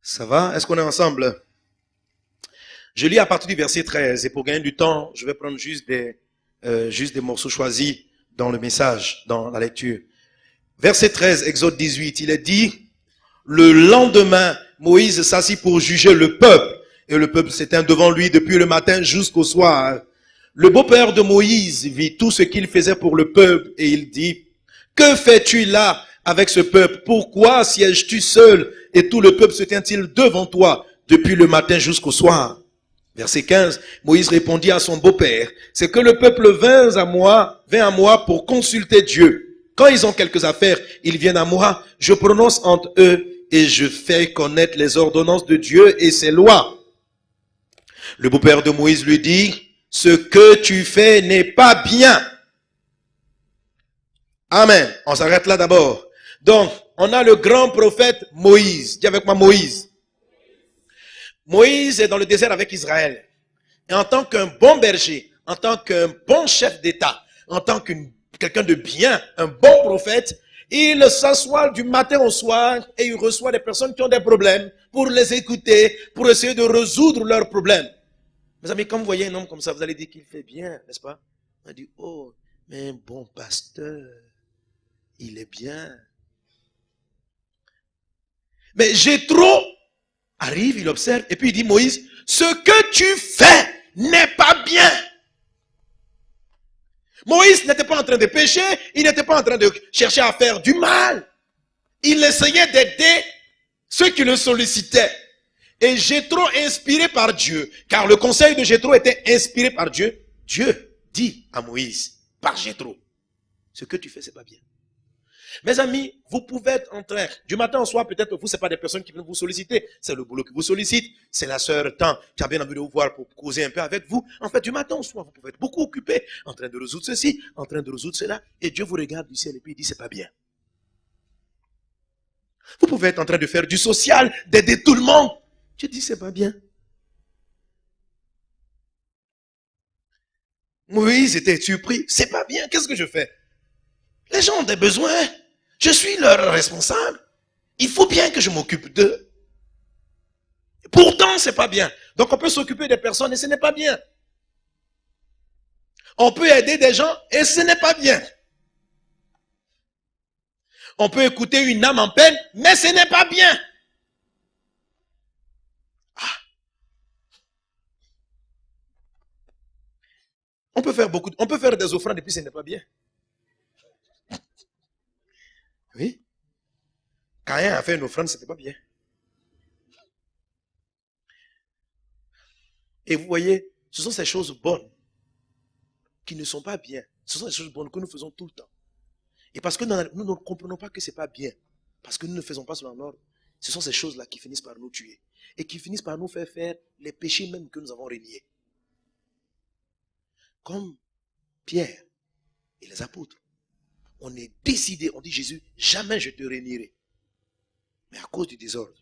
Ça va? Est-ce qu'on est ensemble? Je lis à partir du verset 13 et pour gagner du temps, je vais prendre juste des morceaux choisis dans le message, dans la lecture. Verset 13, Exode 18, il est dit, le lendemain, Moïse s'assit pour juger le peuple et le peuple s'éteint devant lui depuis le matin jusqu'au soir. Le beau-père de Moïse vit tout ce qu'il faisait pour le peuple et il dit, que fais-tu là avec ce peuple? Pourquoi sièges-tu seul et tout le peuple se tient-il devant toi depuis le matin jusqu'au soir? Verset 15, Moïse répondit à son beau-père, c'est que le peuple vint à moi pour consulter Dieu. Quand ils ont quelques affaires, ils viennent à moi, je prononce entre eux et je fais connaître les ordonnances de Dieu et ses lois. Le beau-père de Moïse lui dit, ce que tu fais n'est pas bien. Amen. On s'arrête là d'abord. Donc, on a le grand prophète Moïse. Dis avec moi Moïse. Moïse est dans le désert avec Israël. Et en tant qu'un bon berger, en tant qu'un bon chef d'État, en tant que quelqu'un de bien, un bon prophète, il s'assoit du matin au soir et il reçoit des personnes qui ont des problèmes pour les écouter, pour essayer de résoudre leurs problèmes. Mes amis, quand vous voyez un homme comme ça, vous allez dire qu'il fait bien, n'est-ce pas? On dit, oh, mais un bon pasteur, il est bien. Mais Jéthro arrive, il observe, et puis il dit, Moïse, ce que tu fais n'est pas bien. Moïse n'était pas en train de pécher, il n'était pas en train de chercher à faire du mal. Il essayait d'aider ceux qui le sollicitaient. Et Jéthro, inspiré par Dieu, car le conseil de Jéthro était inspiré par Dieu, Dieu dit à Moïse, par Jéthro, ce que tu fais, c'est pas bien. Mes amis, vous pouvez être en train, du matin au soir, peut-être vous, c'est pas des personnes qui viennent vous solliciter, c'est le boulot qui vous sollicite, c'est la sœur Tant qui a bien envie de vous voir pour causer un peu avec vous. En fait, du matin au soir, vous pouvez être beaucoup occupé, en train de résoudre ceci, en train de résoudre cela, et Dieu vous regarde du ciel et puis il dit, c'est pas bien. Vous pouvez être en train de faire du social, d'aider tout le monde. Dieu dit, c'est pas bien. Moïse était surpris, c'est pas bien, qu'est-ce que je fais? Les gens ont des besoins. Je suis leur responsable. Il faut bien que je m'occupe d'eux. Pourtant, c'est pas bien. Donc, on peut s'occuper des personnes et ce n'est pas bien. On peut aider des gens et ce n'est pas bien. On peut écouter une âme en peine, mais ce n'est pas bien. Ah. On peut faire des offrandes et puis ce n'est pas bien. Oui. Caïn a fait une offrande, c'était pas bien. Et vous voyez, ce sont ces choses bonnes qui ne sont pas bien. Ce sont des choses bonnes que nous faisons tout le temps. Et parce que nous ne comprenons pas que ce n'est pas bien, parce que nous ne faisons pas selon l'ordre, ce sont ces choses-là qui finissent par nous tuer. Et qui finissent par nous faire faire les péchés même que nous avons reniés. Comme Pierre et les apôtres. On est décidé, on dit Jésus, jamais je te régnerai. Mais à cause du désordre,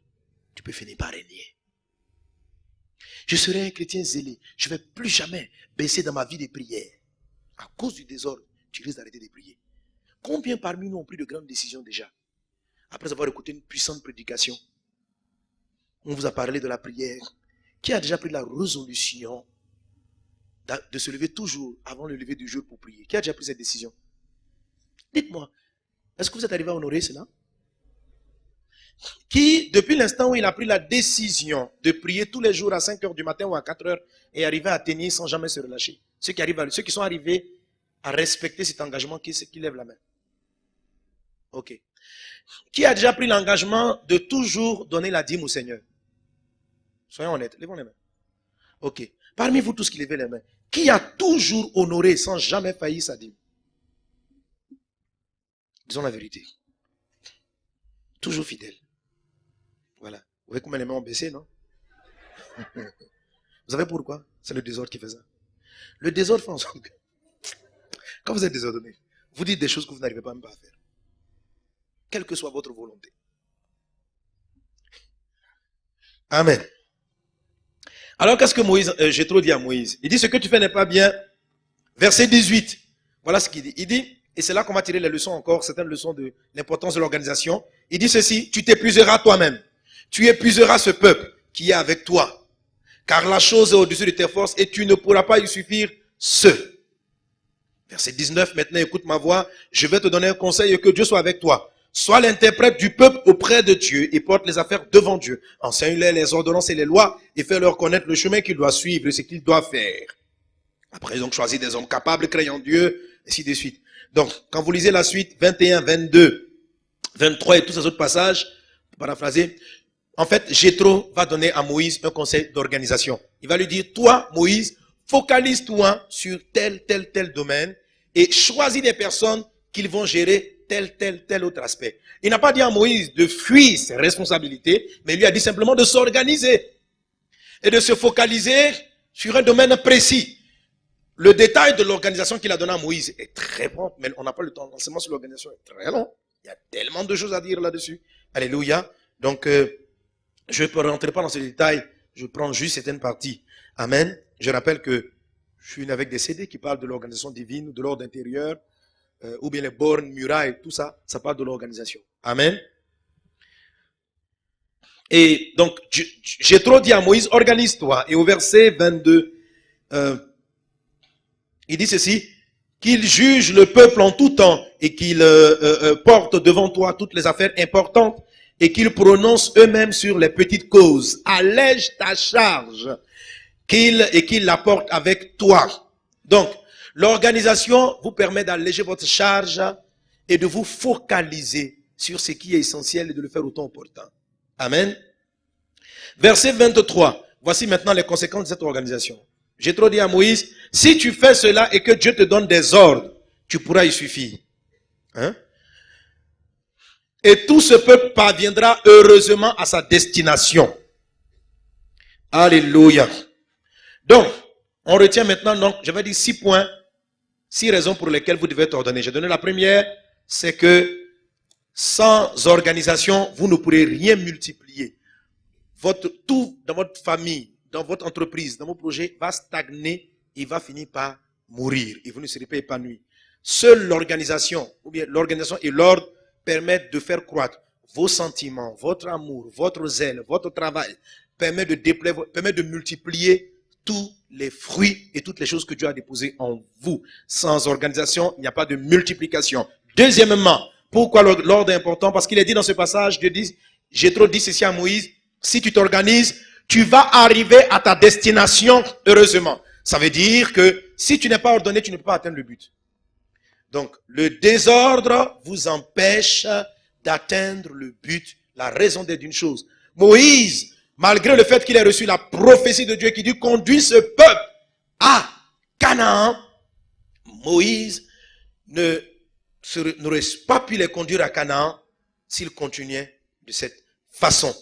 tu peux finir par régner. Je serai un chrétien zélé. Je ne vais plus jamais baisser dans ma vie de prière. À cause du désordre, tu risques d'arrêter de prier. Combien parmi nous ont pris de grandes décisions déjà? Après avoir écouté une puissante prédication, on vous a parlé de la prière. Qui a déjà pris la résolution de se lever toujours avant le lever du jour pour prier? Qui a déjà pris cette décision? Dites-moi, est-ce que vous êtes arrivé à honorer cela? Qui, depuis l'instant où il a pris la décision de prier tous les jours à 5 heures du matin ou à 4 heures, est arrivé à tenir sans jamais se relâcher? Ceux qui sont arrivés à respecter cet engagement, qui lèvent la main? Ok. Qui a déjà pris l'engagement de toujours donner la dîme au Seigneur? Soyons honnêtes, levons les mains. Ok. Parmi vous tous qui levez les mains, qui a toujours honoré sans jamais faillir sa dîme? Disons la vérité. Toujours fidèle. Voilà. Vous voyez combien les mains ont baissé, non? Vous savez pourquoi? C'est le désordre qui fait ça. Le désordre fait en sorte que, quand vous êtes désordonné, vous dites des choses que vous n'arrivez pas même pas à faire. Quelle que soit votre volonté. Amen. Alors qu'est-ce que Jéthro dit à Moïse? Il dit, ce que tu fais n'est pas bien. Verset 18. Voilà ce qu'il dit. Il dit, et c'est là qu'on va tirer les leçons encore, certaines leçons de l'importance de l'organisation. Il dit ceci, tu t'épuiseras toi-même. Tu épuiseras ce peuple qui est avec toi. Car la chose est au-dessus de tes forces et tu ne pourras pas y suffire seul. Verset 19, maintenant écoute ma voix, je vais te donner un conseil et que Dieu soit avec toi. Sois l'interprète du peuple auprès de Dieu et porte les affaires devant Dieu. Enseigne-les les ordonnances et les lois et fais-leur connaître le chemin qu'ils doivent suivre et ce qu'ils doivent faire. Après, donc, choisis des hommes capables, craignant Dieu, et ainsi de suite. Donc, quand vous lisez la suite, 21, 22, 23 et tous ces autres passages, paraphraser, en fait, Jéthro va donner à Moïse un conseil d'organisation. Il va lui dire, toi, Moïse, focalise-toi sur tel domaine et choisis des personnes qui vont gérer tel autre aspect. Il n'a pas dit à Moïse de fuir ses responsabilités, mais il lui a dit simplement de s'organiser et de se focaliser sur un domaine précis. Le détail de l'organisation qu'il a donné à Moïse est très bon, mais on n'a pas le temps. L'enseignement sur l'organisation est très long. Il y a tellement de choses à dire là-dessus. Alléluia. Donc, je ne rentrer pas dans ces détails. Je prends juste certaines parties. Amen. Je rappelle que je suis avec des CD qui parlent de l'organisation divine, de l'ordre intérieur, ou bien les bornes, murailles, tout ça, ça parle de l'organisation. Amen. Et donc, Jéthro dit à Moïse, organise-toi. Et au verset 22, il dit ceci, qu'il juge le peuple en tout temps et qu'il porte devant toi toutes les affaires importantes et qu'ils prononcent eux-mêmes sur les petites causes. Allège ta charge qu'ils la portent avec toi. Donc, l'organisation vous permet d'alléger votre charge et de vous focaliser sur ce qui est essentiel et de le faire autant opportun. Amen. Verset 23. Voici maintenant les conséquences de cette organisation. Jéthro dit à Moïse, si tu fais cela et que Dieu te donne des ordres, tu pourras y suffire. Hein? Et tout ce peuple parviendra heureusement à sa destination. Alléluia. Donc, on retient maintenant, donc, je vais dire 6 points, 6 raisons pour lesquelles vous devez être ordonné. J'ai donné la première, c'est que sans organisation, vous ne pourrez rien multiplier. Tout dans votre famille, dans votre entreprise, dans vos projets va stagner et va finir par mourir et vous ne serez pas épanoui. Seule l'organisation, ou bien l'organisation et l'ordre permettent de faire croître vos sentiments, votre amour, votre zèle, votre travail, permet de multiplier tous les fruits et toutes les choses que Dieu a déposées en vous. Sans organisation, il n'y a pas de multiplication. Deuxièmement, pourquoi l'ordre est important? Parce qu'il est dit dans ce passage, Jéthro dit ceci à Moïse, si tu t'organises, tu vas arriver à ta destination heureusement. Ça veut dire que si tu n'es pas ordonné, tu ne peux pas atteindre le but. Donc, le désordre vous empêche d'atteindre le but, la raison d'être d'une chose. Moïse, malgré le fait qu'il ait reçu la prophétie de Dieu qui dit conduis ce peuple à Canaan, Moïse n'aurait pas pu les conduire à Canaan s'il continuait de cette façon.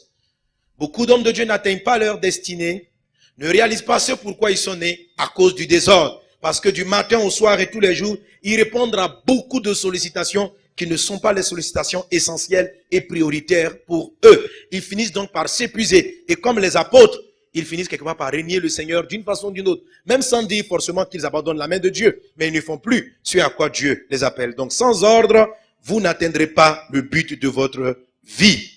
Beaucoup d'hommes de Dieu n'atteignent pas leur destinée, ne réalisent pas ce pourquoi ils sont nés à cause du désordre. Parce que du matin au soir et tous les jours, ils répondent à beaucoup de sollicitations qui ne sont pas les sollicitations essentielles et prioritaires pour eux. Ils finissent donc par s'épuiser. Et comme les apôtres, ils finissent quelque part par régner le Seigneur d'une façon ou d'une autre. Même sans dire forcément qu'ils abandonnent la main de Dieu. Mais ils ne font plus ce à quoi Dieu les appelle. Donc sans ordre, vous n'atteindrez pas le but de votre vie.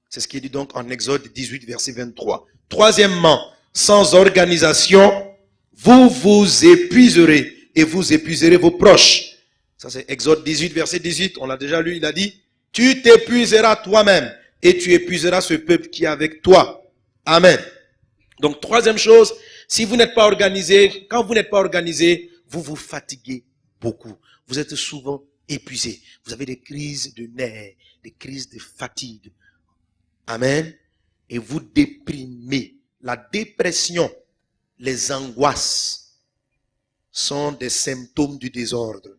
C'est ce qui est dit donc en Exode 18, verset 23. Troisièmement, sans organisation, vous vous épuiserez et vous épuiserez vos proches. Ça c'est Exode 18, verset 18. On l'a déjà lu, il a dit, tu t'épuiseras toi-même et tu épuiseras ce peuple qui est avec toi. Amen. Donc troisième chose, si vous n'êtes pas organisé, quand vous n'êtes pas organisé, vous vous fatiguez beaucoup. Vous êtes souvent épuisé. Vous avez des crises de nerfs, des crises de fatigue. Amen. Et vous déprimez. La dépression, les angoisses sont des symptômes du désordre.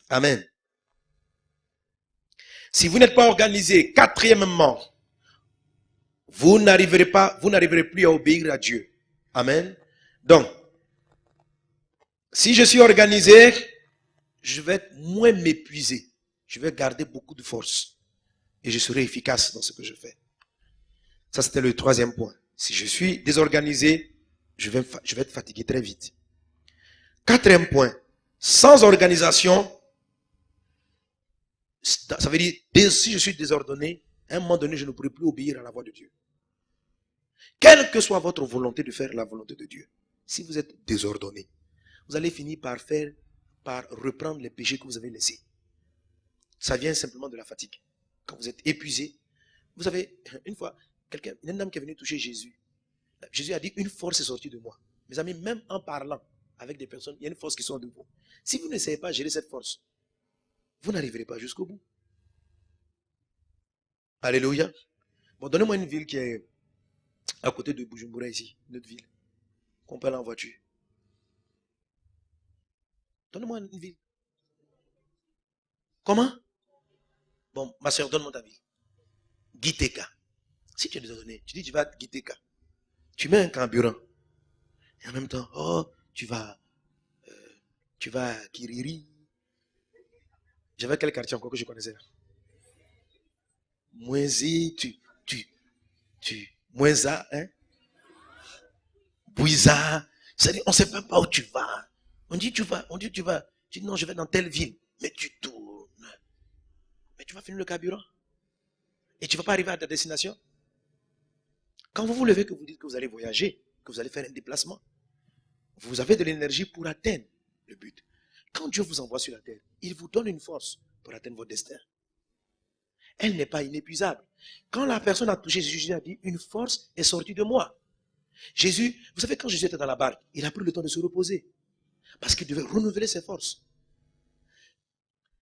Amen. Si vous n'êtes pas organisé, quatrièmement, vous n'arriverez plus à obéir à Dieu. Amen. Donc, si je suis organisé, je vais moins m'épuiser. Je vais garder beaucoup de force. Et je serai efficace dans ce que je fais. Ça, c'était le troisième point. Si je suis désorganisé, je vais être fatigué très vite. Quatrième point. Sans organisation, ça veut dire, si je suis désordonné, à un moment donné, je ne pourrai plus obéir à la voix de Dieu. Quelle que soit votre volonté de faire la volonté de Dieu, si vous êtes désordonné, vous allez finir par reprendre les péchés que vous avez laissés. Ça vient simplement de la fatigue. Quand vous êtes épuisé, vous savez, une fois, une dame qui est venue toucher Jésus, Jésus a dit, une force est sortie de moi. Mes amis, même en parlant avec des personnes, il y a une force qui sort de vous. Si vous n'essayez pas de gérer cette force, vous n'arriverez pas jusqu'au bout. Alléluia. Bon, donnez-moi une ville qui est à côté de Bujumbura ici, notre ville, qu'on peut aller en voiture. Donnez-moi une ville. Comment? Bon, ma soeur, donne-moi ta ville. Giteka. Si tu es désordonné, tu dis tu vas à Giteka. Tu mets un carburant. Et en même temps, tu vas à Kiriri. J'avais quel quartier encore que je connaissais là? Mouenzi, Mouenza, hein? Bouiza. C'est-à-dire, on ne sait même pas où tu vas. On dit tu vas. Tu dis non, je vais dans telle ville. Mais tu tournes. Mais tu vas finir le carburant. Et tu ne vas pas arriver à ta destination. Quand vous vous levez, que vous dites que vous allez voyager, que vous allez faire un déplacement, vous avez de l'énergie pour atteindre le but. Quand Dieu vous envoie sur la terre, il vous donne une force pour atteindre votre destin. elle n'est pas inépuisable. Quand la personne a touché Jésus, Jésus a dit, une force est sortie de moi. Jésus, vous savez, quand Jésus était dans la barque, il a pris le temps de se reposer. Parce qu'il devait renouveler ses forces.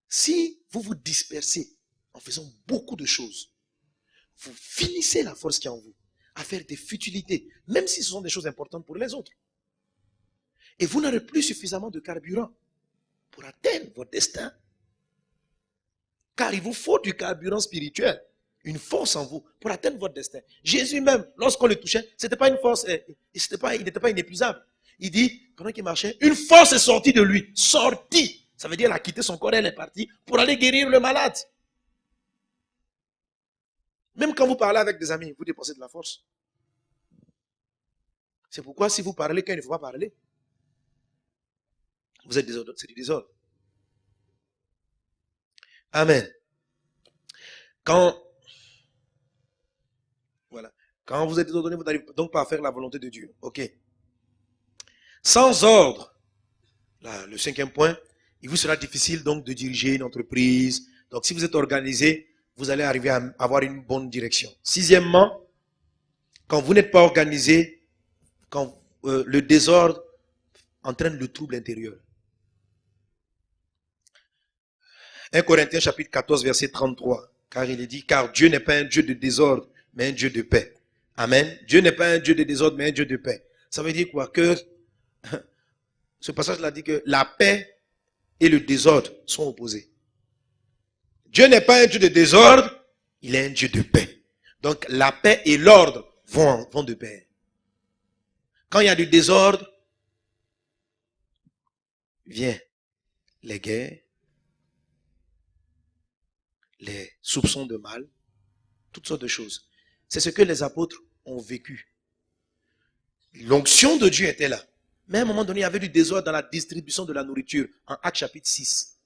Si vous vous dispersez en faisant beaucoup de choses, vous finissez la force qui est en vous à faire des futilités, même si ce sont des choses importantes pour les autres. Et vous n'aurez plus suffisamment de carburant pour atteindre votre destin. Car il vous faut du carburant spirituel, une force en vous pour atteindre votre destin. Jésus même, lorsqu'on le touchait, c'était pas une force, il n'était pas inépuisable. Il dit, pendant qu'il marchait, une force est sortie de lui. Sortie. Ça veut dire qu'elle a quitté son corps, elle est partie pour aller guérir le malade. Même quand vous parlez avec des amis, vous dépensez de la force. C'est pourquoi si vous parlez quand il ne faut pas parler, vous êtes désordre, c'est du désordre. Amen. Quand vous êtes désordonné, vous n'arrivez donc pas à faire la volonté de Dieu. Ok. Sans ordre, là, le 5e point, il vous sera difficile donc de diriger une entreprise. Donc si vous êtes organisé, vous allez arriver à avoir une bonne direction. 6e, quand vous n'êtes pas organisé, quand le désordre entraîne le trouble intérieur. 1 Corinthiens chapitre 14 verset 33, car il est dit, car Dieu n'est pas un Dieu de désordre, mais un Dieu de paix. Amen. Dieu n'est pas un Dieu de désordre, mais un Dieu de paix. Ça veut dire quoi? Que ce passage-là dit que la paix et le désordre sont opposés. Dieu n'est pas un Dieu de désordre, il est un Dieu de paix. Donc la paix et l'ordre vont de pair. Quand il y a du désordre, vient les guerres, les soupçons de mal, toutes sortes de choses. C'est ce que les apôtres ont vécu. L'onction de Dieu était là. Mais à un moment donné, il y avait du désordre dans la distribution de la nourriture, en Actes chapitre 6.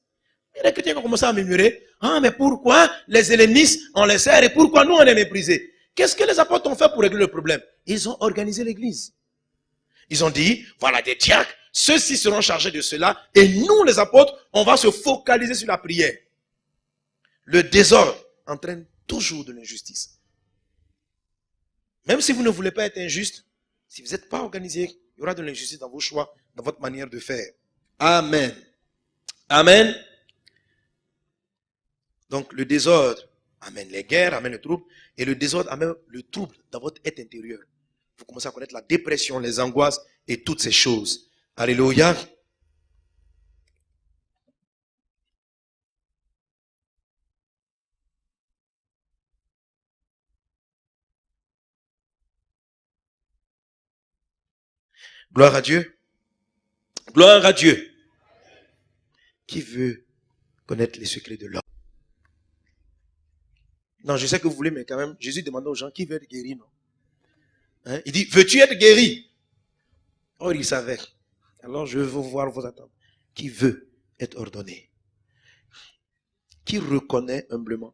Et les chrétiens ont commencé à murmurer, ah, mais pourquoi les hellénistes, on les sert et pourquoi nous, on est méprisés? Qu'est-ce que les apôtres ont fait pour régler le problème? Ils ont organisé l'église. Ils ont dit, voilà des diacres, ceux-ci seront chargés de cela, et nous, les apôtres, on va se focaliser sur la prière. Le désordre entraîne toujours de l'injustice. Même si vous ne voulez pas être injuste, si vous n'êtes pas organisé, il y aura de l'injustice dans vos choix, dans votre manière de faire. Amen. Amen. Donc le désordre amène les guerres, amène le trouble, et le désordre amène le trouble dans votre être intérieur. Vous commencez à connaître la dépression, les angoisses et toutes ces choses. Alléluia. Gloire à Dieu. Gloire à Dieu. Qui veut connaître les secrets de l'homme? Non, je sais que vous voulez, mais quand même, Jésus demandait aux gens qui veut être guéri, non? Hein? Il dit, veux-tu être guéri? Or, il savait. Alors, je veux voir vos attentes. Qui veut être ordonné? Qui reconnaît humblement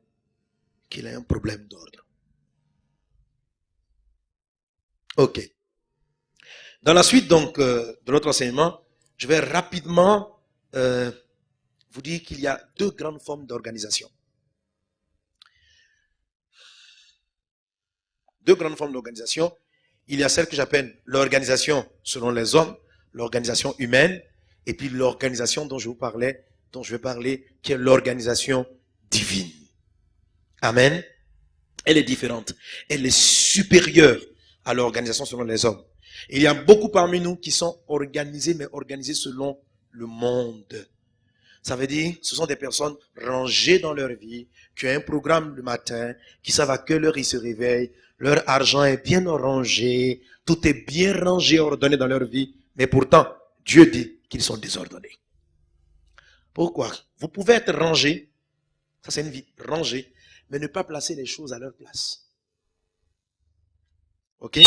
qu'il a un problème d'ordre? Ok. Dans la suite, donc, de notre enseignement, je vais rapidement vous dire qu'il y a deux grandes formes d'organisation. Deux grandes formes d'organisation. Il y a celle que j'appelle l'organisation selon les hommes, l'organisation humaine, et puis l'organisation dont je vous parlais, dont je vais parler, qui est l'organisation divine. Amen. Elle est différente. Elle est supérieure à l'organisation selon les hommes. Il y a beaucoup parmi nous qui sont organisés, mais organisés selon le monde. Ça veut dire, ce sont des personnes rangées dans leur vie, qui ont un programme le matin, qui savent à quelle heure ils se réveillent, leur argent est bien rangé, tout est bien rangé, ordonné dans leur vie, mais pourtant, Dieu dit qu'ils sont désordonnés. Pourquoi? Vous pouvez être rangé, ça c'est une vie rangée, mais ne pas placer les choses à leur place. Ok?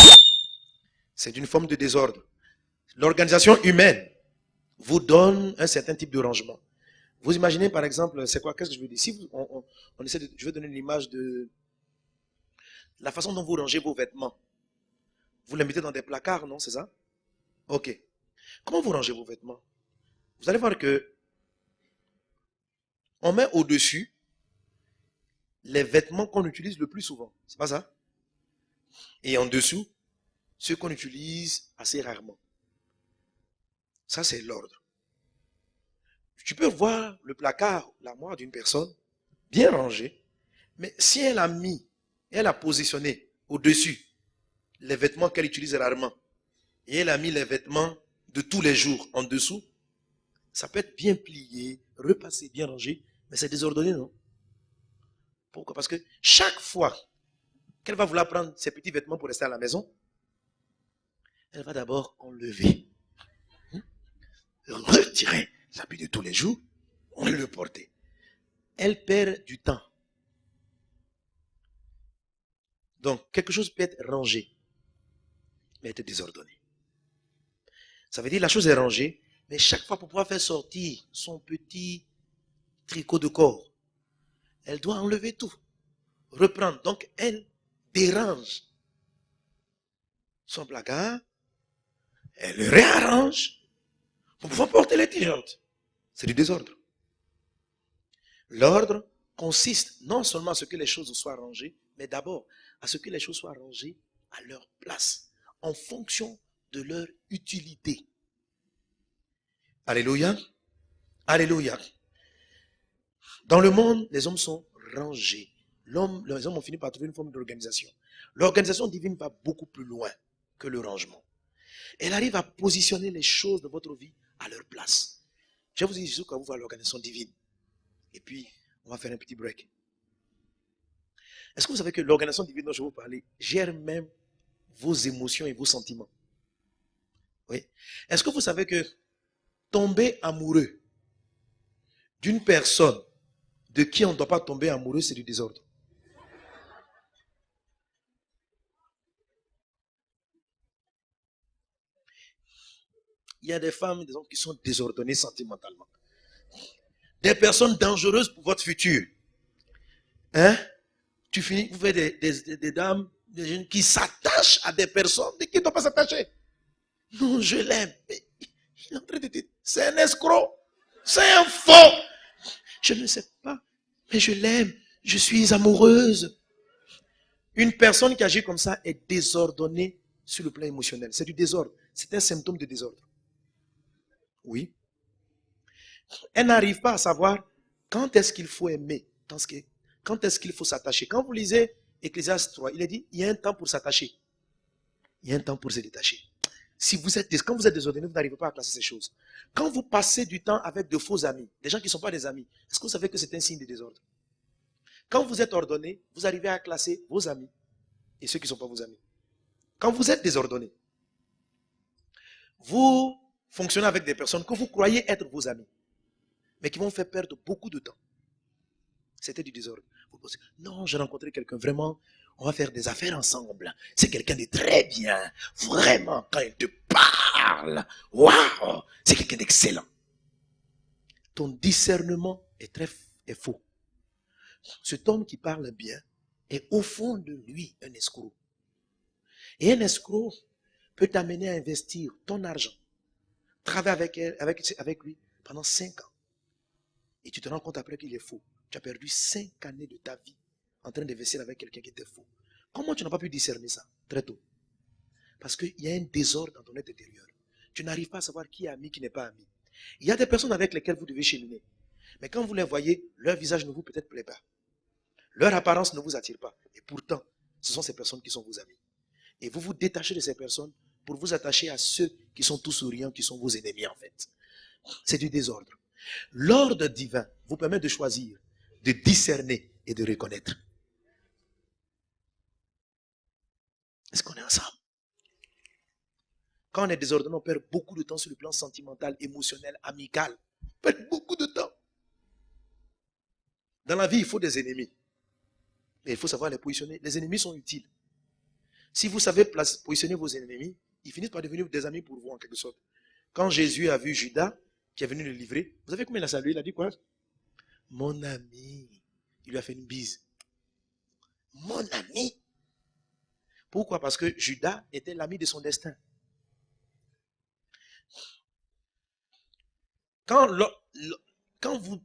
C'est une forme de désordre. L'organisation humaine vous donne un certain type de rangement. Vous imaginez par exemple, c'est quoi? Qu'est-ce que je veux dire? Si on essaie je vais donner une image de la façon dont vous rangez vos vêtements. Vous les mettez dans des placards, non? C'est ça? Ok. Comment vous rangez vos vêtements? Vous allez voir que on met au-dessus les vêtements qu'on utilise le plus souvent. C'est pas ça? Et en dessous, ceux qu'on utilise assez rarement. Ça, c'est l'ordre. Tu peux voir le placard, l'armoire d'une personne, bien rangée, mais si elle a positionné au-dessus les vêtements qu'elle utilise rarement, et elle a mis les vêtements de tous les jours en dessous, ça peut être bien plié, repassé, bien rangé, mais c'est désordonné, non? Pourquoi? Parce que chaque fois qu'elle va vouloir prendre ses petits vêtements pour rester à la maison, elle va d'abord enlever, retirer l'habit de tous les jours, on le porter. Elle perd du temps. Donc, quelque chose peut être rangé, mais être désordonné. Ça veut dire la chose est rangée, mais chaque fois pour pouvoir faire sortir son petit tricot de corps, elle doit enlever tout, reprendre. Donc, elle dérange son placard, elle le réarrange pour pouvoir porter les tigeantes. C'est du désordre. L'ordre consiste non seulement à ce que les choses soient rangées, mais d'abord à ce que les choses soient rangées à leur place, en fonction de leur utilité. Alléluia. Alléluia. Dans le monde, les hommes sont rangés. Les hommes ont fini par trouver une forme d'organisation. L'organisation divine va beaucoup plus loin que le rangement. Elle arrive à positionner les choses de votre vie à leur place. Je vais vous dire jusqu'à vous voir l'organisation divine. Et puis, on va faire un petit break. Est-ce que vous savez que l'organisation divine dont je vais vous parler gère même vos émotions et vos sentiments? Oui. Est-ce que vous savez que tomber amoureux d'une personne de qui on ne doit pas tomber amoureux, c'est du désordre? Il y a des femmes et des hommes qui sont désordonnés sentimentalement. Des personnes dangereuses pour votre futur. Hein? Tu finis, vous faites des dames, des jeunes qui s'attachent à des personnes de qui ne doivent pas s'attacher. Non, je l'aime. Mais il est en train de dire, c'est un escroc. C'est un faux. Je ne sais pas, mais je l'aime. Je suis amoureuse. Une personne qui agit comme ça est désordonnée sur le plan émotionnel. C'est du désordre. C'est un symptôme de désordre. Oui. Elle n'arrive pas à savoir quand est-ce qu'il faut aimer, quand est-ce qu'il faut s'attacher. Quand vous lisez Ecclésiaste 3, il est dit, il y a un temps pour s'attacher. Il y a un temps pour se détacher. Quand vous êtes désordonné, vous n'arrivez pas à classer ces choses. Quand vous passez du temps avec de faux amis, des gens qui ne sont pas des amis, est-ce que vous savez que c'est un signe de désordre? Quand vous êtes ordonné, vous arrivez à classer vos amis et ceux qui ne sont pas vos amis. Quand vous êtes désordonné, vous fonctionnez avec des personnes que vous croyez être vos amis, mais qui vont vous faire perdre beaucoup de temps. C'était du désordre. Vous pensez, non, j'ai rencontré quelqu'un, vraiment, on va faire des affaires ensemble. C'est quelqu'un de très bien. Vraiment, quand il te parle, waouh, c'est quelqu'un d'excellent. Ton discernement est faux. Cet homme qui parle bien est au fond de lui un escroc. Et un escroc peut t'amener à investir ton argent, travailler avec lui pendant 5 ans. Et tu te rends compte après qu'il est faux. Tu as perdu 5 années de ta vie en train d'investir avec quelqu'un qui était faux. Comment tu n'as pas pu discerner ça très tôt? Parce qu'il y a un désordre dans ton être intérieur. Tu n'arrives pas à savoir qui est ami, qui n'est pas ami. Il y a des personnes avec lesquelles vous devez cheminer. Mais quand vous les voyez, leur visage ne vous peut-être plaît pas. Leur apparence ne vous attire pas. Et pourtant, ce sont ces personnes qui sont vos amis. Et vous vous détachez de ces personnes pour vous attacher à ceux qui sont tous souriants, qui sont vos ennemis en fait. C'est du désordre. L'ordre divin vous permet de choisir, de discerner et de reconnaître. Est-ce qu'on est ensemble? Quand on est désordonné, on perd beaucoup de temps sur le plan sentimental, émotionnel, amical. On perd beaucoup de temps. Dans la vie, il faut des ennemis. Mais il faut savoir les positionner. Les ennemis sont utiles. Si vous savez positionner vos ennemis, ils finissent par devenir des amis pour vous en quelque sorte. Quand Jésus a vu Judas, qui est venu le livrer, vous savez comment il a salué? Il a dit quoi? Mon ami. Il lui a fait une bise. Mon ami. Pourquoi? Parce que Judas était l'ami de son destin. Quand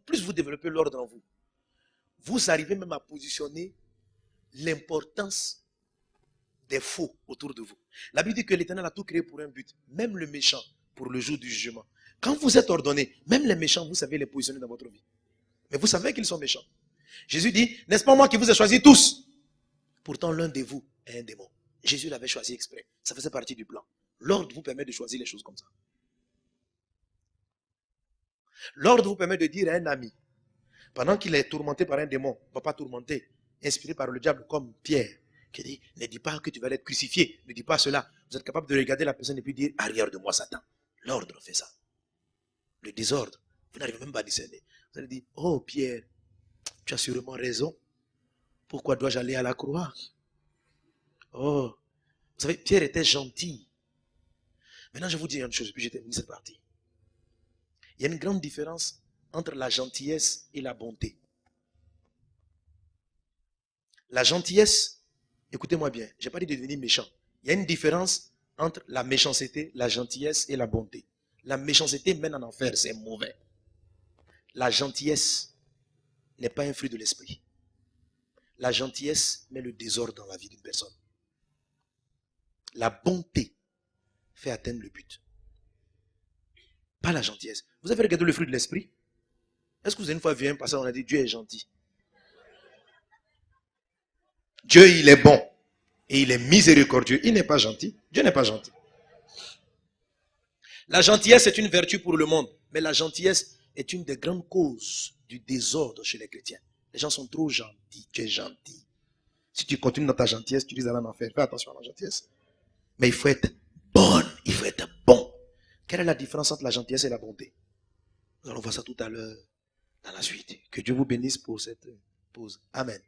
plus vous développez l'ordre en vous, vous arrivez même à positionner l'importance des faux autour de vous. La Bible dit que l'Éternel a tout créé pour un but, même le méchant pour le jour du jugement. Quand vous êtes ordonné, même les méchants, vous savez les positionner dans votre vie. Mais vous savez qu'ils sont méchants. Jésus dit, n'est-ce pas moi qui vous ai choisi tous? Pourtant l'un de vous est un démon. Jésus l'avait choisi exprès. Ça faisait partie du plan. L'ordre vous permet de choisir les choses comme ça. L'ordre vous permet de dire à un ami, pendant qu'il est tourmenté par un démon, ne va pas tourmenté, inspiré par le diable comme Pierre, qui dit, ne dis pas que tu vas être crucifié, ne dis pas cela. Vous êtes capable de regarder la personne et puis dire, arrière de moi Satan. L'ordre fait ça. Le désordre, vous n'arrivez même pas à discerner. Vous allez dire, oh Pierre, tu as sûrement raison. Pourquoi dois-je aller à la croix? Oh, vous savez, Pierre était gentil. Maintenant, je vous dis une chose, puis je termine cette partie. Il y a une grande différence entre la gentillesse et la bonté. La gentillesse, écoutez-moi bien, je n'ai pas dit de devenir méchant. Il y a une différence entre la méchanceté, la gentillesse et la bonté. La méchanceté mène en enfer, c'est mauvais. La gentillesse n'est pas un fruit de l'esprit. La gentillesse met le désordre dans la vie d'une personne. La bonté fait atteindre le but. Pas la gentillesse. Vous avez regardé le fruit de l'esprit? Est-ce que vous avez une fois vu un passage où on a dit Dieu est gentil? Dieu, il est bon. Et il est miséricordieux. Il n'est pas gentil. Dieu n'est pas gentil. La gentillesse est une vertu pour le monde. Mais la gentillesse est une des grandes causes du désordre chez les chrétiens. Les gens sont trop gentils. Tu es gentil. Si tu continues dans ta gentillesse, tu risques d'aller en enfer. Fais attention à la gentillesse. Mais il faut être bonne. Il faut être bon. Quelle est la différence entre la gentillesse et la bonté? Nous allons voir ça tout à l'heure dans la suite. Que Dieu vous bénisse pour cette pause. Amen.